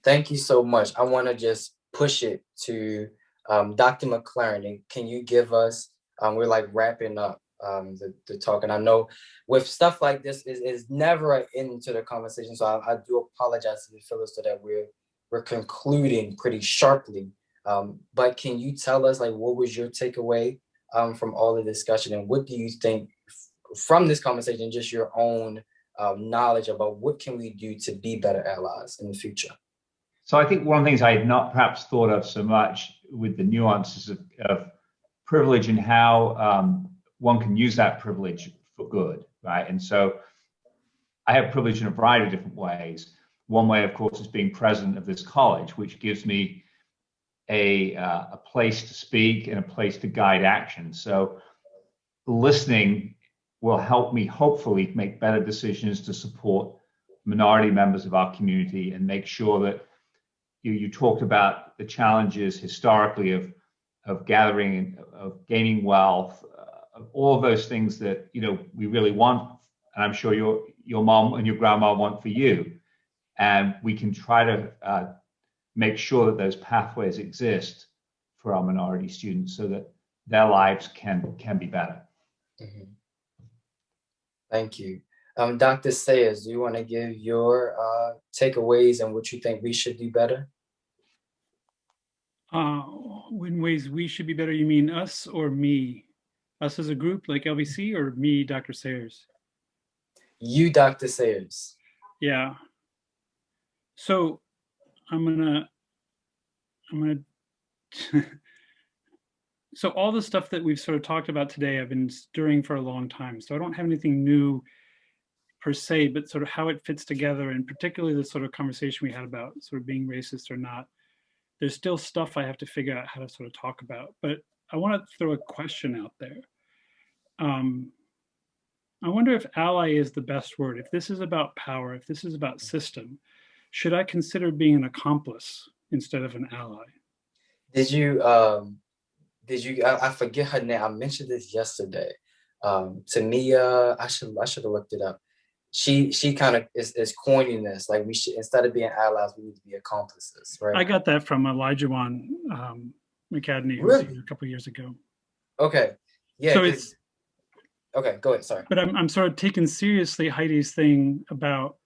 Thank you so much. I want to just push it to Dr. Mclaren. And can you give us, we're like wrapping up the talk. And I know with stuff like this, is never an end to the conversation. So I do apologize to the fellows so that we're concluding pretty sharply. But can you tell us, like, what was your takeaway from all the discussion? And what do you think from this conversation, just your own knowledge about what can we do to be better allies in the future? So I think one of the things I had not perhaps thought of so much with the nuances of privilege and how one can use that privilege for good, right? And so I have privilege in a variety of different ways. One way, of course, is being president of this college, which gives me a place to speak and a place to guide action. So listening will help me hopefully make better decisions to support minority members of our community and make sure that you talked about the challenges historically of gathering, of gaining wealth, of all of those things that we really want, and I'm sure your mom and your grandma want for you. And we can try to make sure that those pathways exist for our minority students so that their lives can be better. Mm-hmm. Thank you. Dr. Sayers, do you want to give your takeaways and what you think we should do better? In ways we should be better, you mean us or me? Us as a group, like LVC, or me, Dr. Sayers? You, Dr. Sayers. Yeah. So I'm gonna so all the stuff that we've sort of talked about today, I've been stirring for a long time. So I don't have anything new per se, but sort of how it fits together, and particularly the sort of conversation we had about sort of being racist or not. There's still stuff I have to figure out how to sort of talk about, but I want to throw a question out there. I wonder if ally is the best word. If this is about power, if this is about system, should I consider being an accomplice instead of an ally? Did you, I forget her name. I mentioned this yesterday. Tamia, I should have looked it up. She kind of is coining this, like we should, instead of being allies, we need to be accomplices, right? I got that from Elijah McAdney, who was here a couple of years ago. Okay, yeah. So it's okay. Go ahead. Sorry, but I'm sort of taking seriously Heidi's thing about,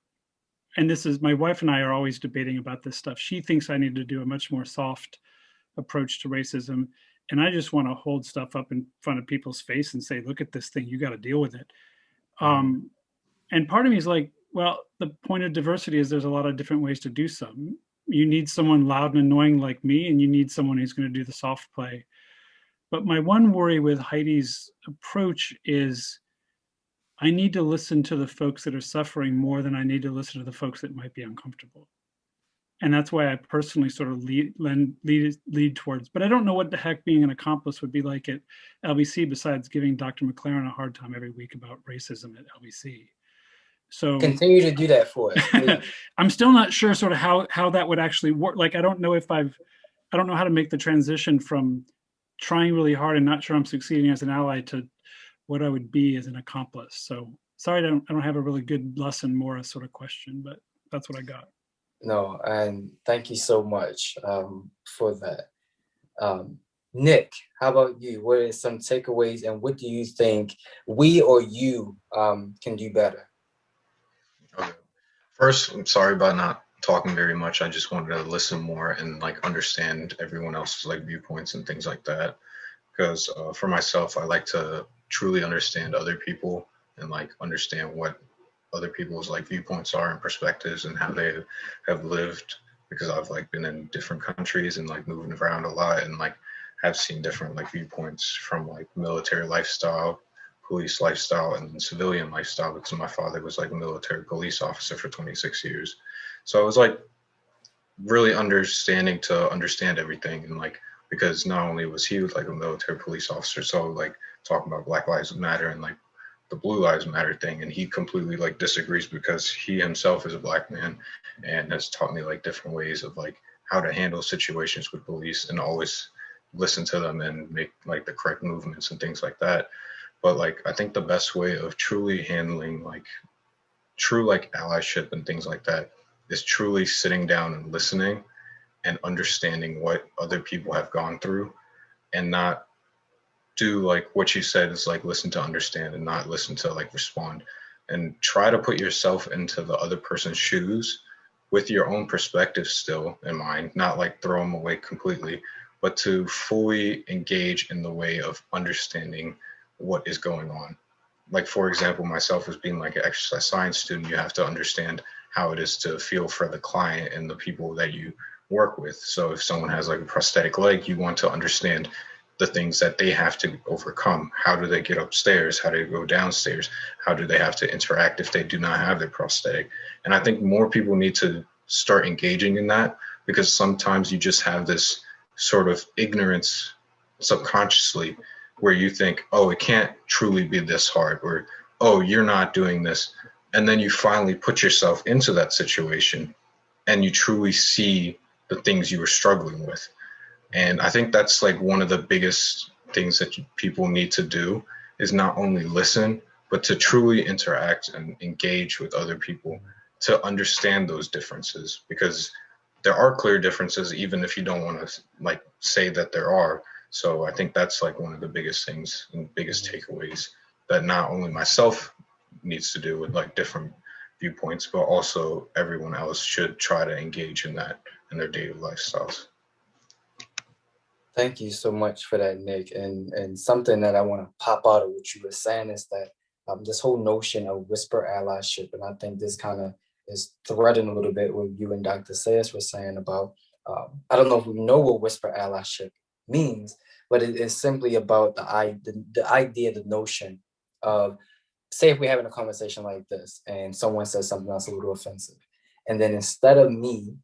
and this is, my wife and I are always debating about this stuff. She thinks I need to do a much more soft approach to racism, and I just want to hold stuff up in front of people's face and say, "Look at this thing. You got to deal with it." And part of me is like, well, the point of diversity is there's a lot of different ways to do something. You need someone loud and annoying like me, and you need someone who's going to do the soft play. But my one worry with Heidi's approach is I need to listen to the folks that are suffering more than I need to listen to the folks that might be uncomfortable. And that's why I personally sort of lead towards, but I don't know what the heck being an accomplice would be like at LVC besides giving Dr. Mclaren a hard time every week about racism at LVC. So continue to do that for us. I'm still not sure sort of how that would actually work. Like, I don't know how to make the transition from trying really hard and not sure I'm succeeding as an ally to what I would be as an accomplice. So sorry, I don't have a really good lesson, more a sort of question, but that's what I got. No, and thank you so much for that. Nick, how about you? What are some takeaways, and what do you think we or you can do better? Okay. First, I'm sorry about not talking very much. I just wanted to listen more and like understand everyone else's like viewpoints and things like that. Because for myself, I like to truly understand other people and like understand what other people's like viewpoints are and perspectives and how they have lived, because I've like been in different countries and like moving around a lot and like have seen different like viewpoints from like military lifestyle, police lifestyle, and civilian lifestyle, because my father was like a military police officer for 26 years. So I was like really understanding to understand everything and like because not only was he like a military police officer, so like talking about Black Lives Matter and like the Blue Lives Matter thing, and he completely like disagrees because he himself is a Black man and has taught me like different ways of like how to handle situations with police and always listen to them and make like the correct movements and things like that. But like I think the best way of truly handling like true like allyship and things like that is truly sitting down and listening and understanding what other people have gone through, and not do like what you said is like listen to understand and not listen to like respond, and try to put yourself into the other person's shoes with your own perspective still in mind, not like throw them away completely, but to fully engage in the way of understanding what is going on. Like, for example, myself as being like an exercise science student, you have to understand how it is to feel for the client and the people that you work with. So if someone has like a prosthetic leg, you want to understand the things that they have to overcome. How do they get upstairs? How do they go downstairs? How do they have to interact if they do not have their prosthetic? And I think more people need to start engaging in that, because sometimes you just have this sort of ignorance subconsciously where you think, oh, it can't truly be this hard, or, oh, you're not doing this. And then you finally put yourself into that situation and you truly see the things you were struggling with. And I think that's like one of the biggest things that people need to do, is not only listen, but to truly interact and engage with other people to understand those differences, because there are clear differences, even if you don't want to like say that there are. So I think that's like one of the biggest things and biggest takeaways that not only myself needs to do with like different viewpoints, but also everyone else should try to engage in that in their daily lifestyles. Thank you so much for that, Nick. And something that I want to pop out of what you were saying is that this whole notion of whisper allyship, and I think this kind of is threading a little bit what you and Dr. Sayers were saying about, I don't know if we know what whisper allyship means, but it is simply about the idea, the notion of, say if we're having a conversation like this and someone says something that's a little offensive, and then instead of me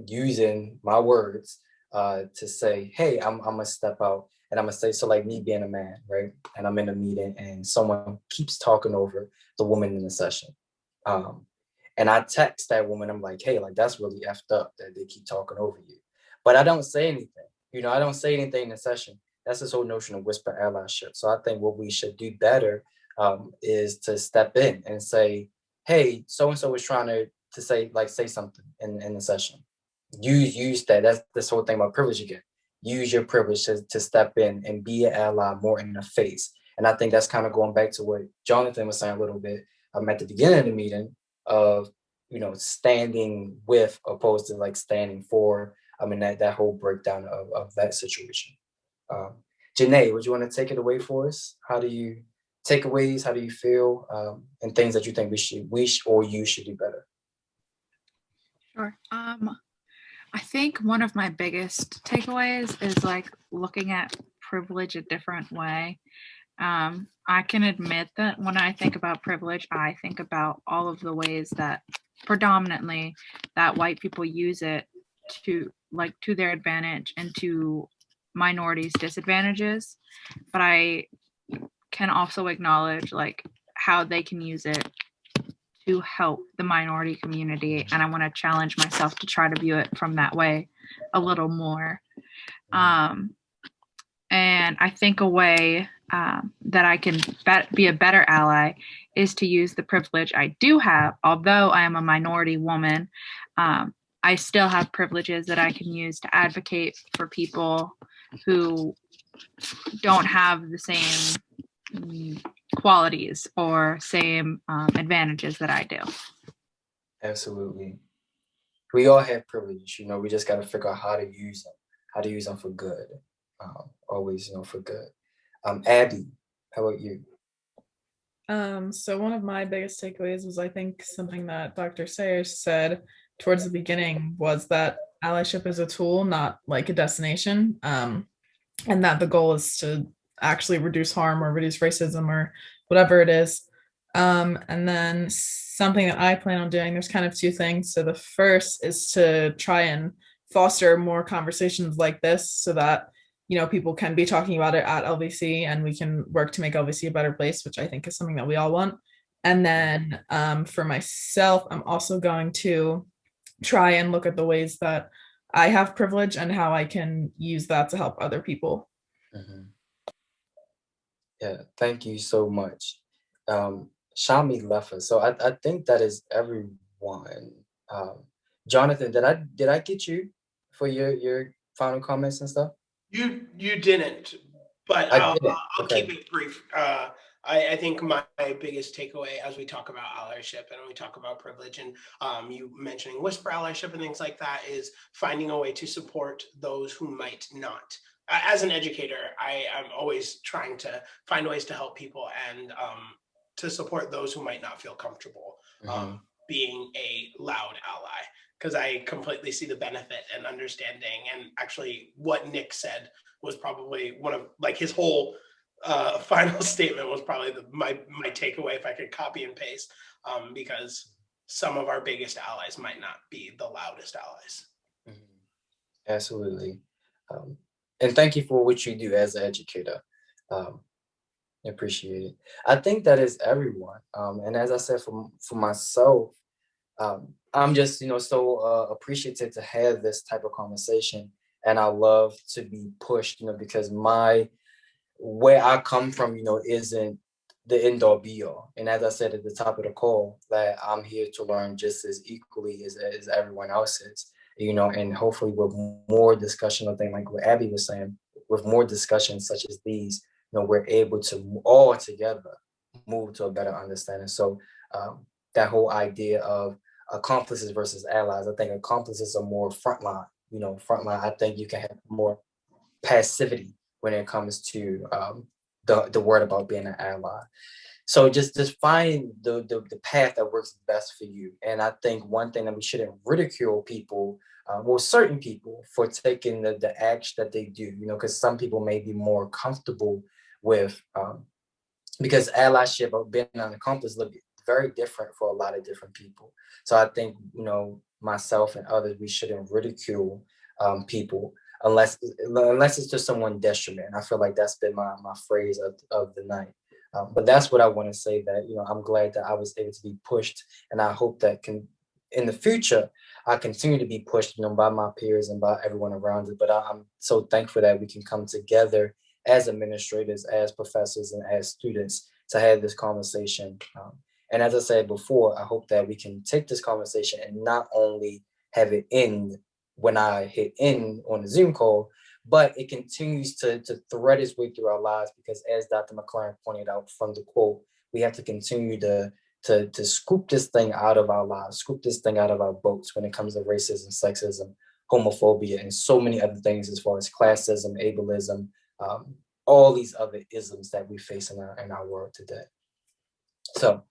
using my words to say, hey, I'm gonna step out and I'm gonna say, so like me being a man, right? And I'm in a meeting and someone keeps talking over the woman in the session. And I text that woman, I'm like, hey, like that's really effed up that they keep talking over you. But I don't say anything. You know, I don't say anything in the session. That's this whole notion of whisper allyship. So I think what we should do better is to step in and say, hey, so-and-so is trying to say something in the session. Use that. That's this whole thing about privilege again. Use your privilege to step in and be an ally more in the face. And I think that's kind of going back to what Jonathan was saying a little bit at the beginning of the meeting of, you know, standing with opposed to like standing for. I mean, that whole breakdown of that situation. Janae, would you want to take it away for us? How do you takeaways? How do you feel? And things that you think we or you should do better? Sure. I think one of my biggest takeaways is like looking at privilege a different way. I can admit that when I think about privilege, I think about all of the ways that predominantly that white people use it to their advantage and to minorities' disadvantages. But I can also acknowledge like how they can use it to help the minority community. And I want to challenge myself to try to view it from that way a little more. And I think a way that I can be a better ally is to use the privilege I do have. Although I am a minority woman, I still have privileges that I can use to advocate for people who don't have the same qualities or same advantages that I do. Absolutely. We all have privilege, you know, we just got to figure out how to use them for good. Always, you know, for good. Abby, how about you? So one of my biggest takeaways was, I think, something that Dr. Sayers said towards the beginning was that allyship is a tool, not like a destination. And that the goal is to actually reduce harm or reduce racism or whatever it is. And then something that I plan on doing, there's kind of two things. So the first is to try and foster more conversations like this so that, you know, people can be talking about it at LVC and we can work to make LVC a better place, which I think is something that we all want. And then for myself, I'm also going to try and look at the ways that I have privilege and how I can use that to help other people. Mhm. Yeah, thank you so much. Shami left us, so I think that is everyone. Jonathan, did I get you for your final comments and stuff? You didn't, but I didn't. I'll Okay. keep it brief. I think my biggest takeaway as we talk about allyship and we talk about privilege and you mentioning whisper allyship and things like that is finding a way to support those who might not. As an educator, I'm always trying to find ways to help people and to support those who might not feel comfortable being a loud ally. Because I completely see the benefit and understanding, and actually what Nick said was probably one of like his whole final statement was probably my takeaway if I could copy and paste, because some of our biggest allies might not be the loudest allies. Absolutely. And thank you for what you do as an educator. Appreciate it. I think that is everyone. And as I said, for myself, I'm just, so appreciative to have this type of conversation. And I love to be pushed, because where I come from, isn't the end all be all. And as I said at the top of the call, that I'm here to learn just as equally as everyone else is, and hopefully with more discussion, I think like what Abby was saying, with more discussions such as these, we're able to all together move to a better understanding. So that whole idea of accomplices versus allies, I think accomplices are more frontline, frontline. I think you can have more passivity when it comes to the word about being an ally. So just find the path that works best for you. And I think one thing that we shouldn't ridicule people, certain people for taking the action that they do, because some people may be more comfortable with, because allyship or being an accomplice look very different for a lot of different people. So I think, myself and others, we shouldn't ridicule people unless it's to someone detriment. I feel like that's been my phrase of the night. But that's what I want to say, that, I'm glad that I was able to be pushed, and I hope that in the future, I continue to be pushed, by my peers and by everyone around it. But I'm so thankful that we can come together as administrators, as professors, and as students to have this conversation. And as I said before, I hope that we can take this conversation and not only have it end when I hit end on the Zoom call, but it continues to thread its way through our lives, because as Dr. Mclaren pointed out from the quote, we have to continue to scoop this thing out of our lives, scoop this thing out of our boats when it comes to racism, sexism, homophobia, and so many other things as far as classism, ableism, all these other isms that we face in our world today. So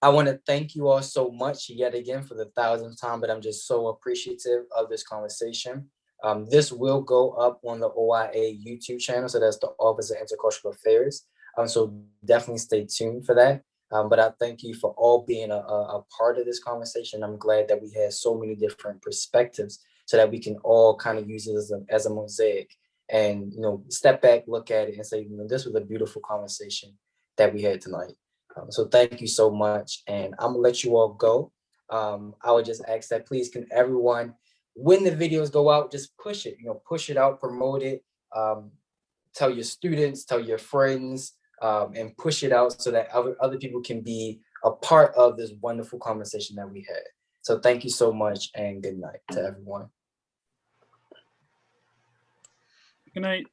I want to thank you all so much yet again for the 1,000th time, but I'm just so appreciative of this conversation. This will go up on the OIA YouTube channel, so that's the Office of Intercultural Affairs. So definitely stay tuned for that. But I thank you for all being a part of this conversation. I'm glad that we had so many different perspectives so that we can all kind of use it as a mosaic and, step back, look at it and say, this was a beautiful conversation that we had tonight. So thank you so much. And I'm gonna let you all go. I would just ask that please can everyone, when the videos go out, just push it, push it out, promote it, tell your students, tell your friends, and push it out so that other people can be a part of this wonderful conversation that we had. So thank you so much and good night to everyone. Good night.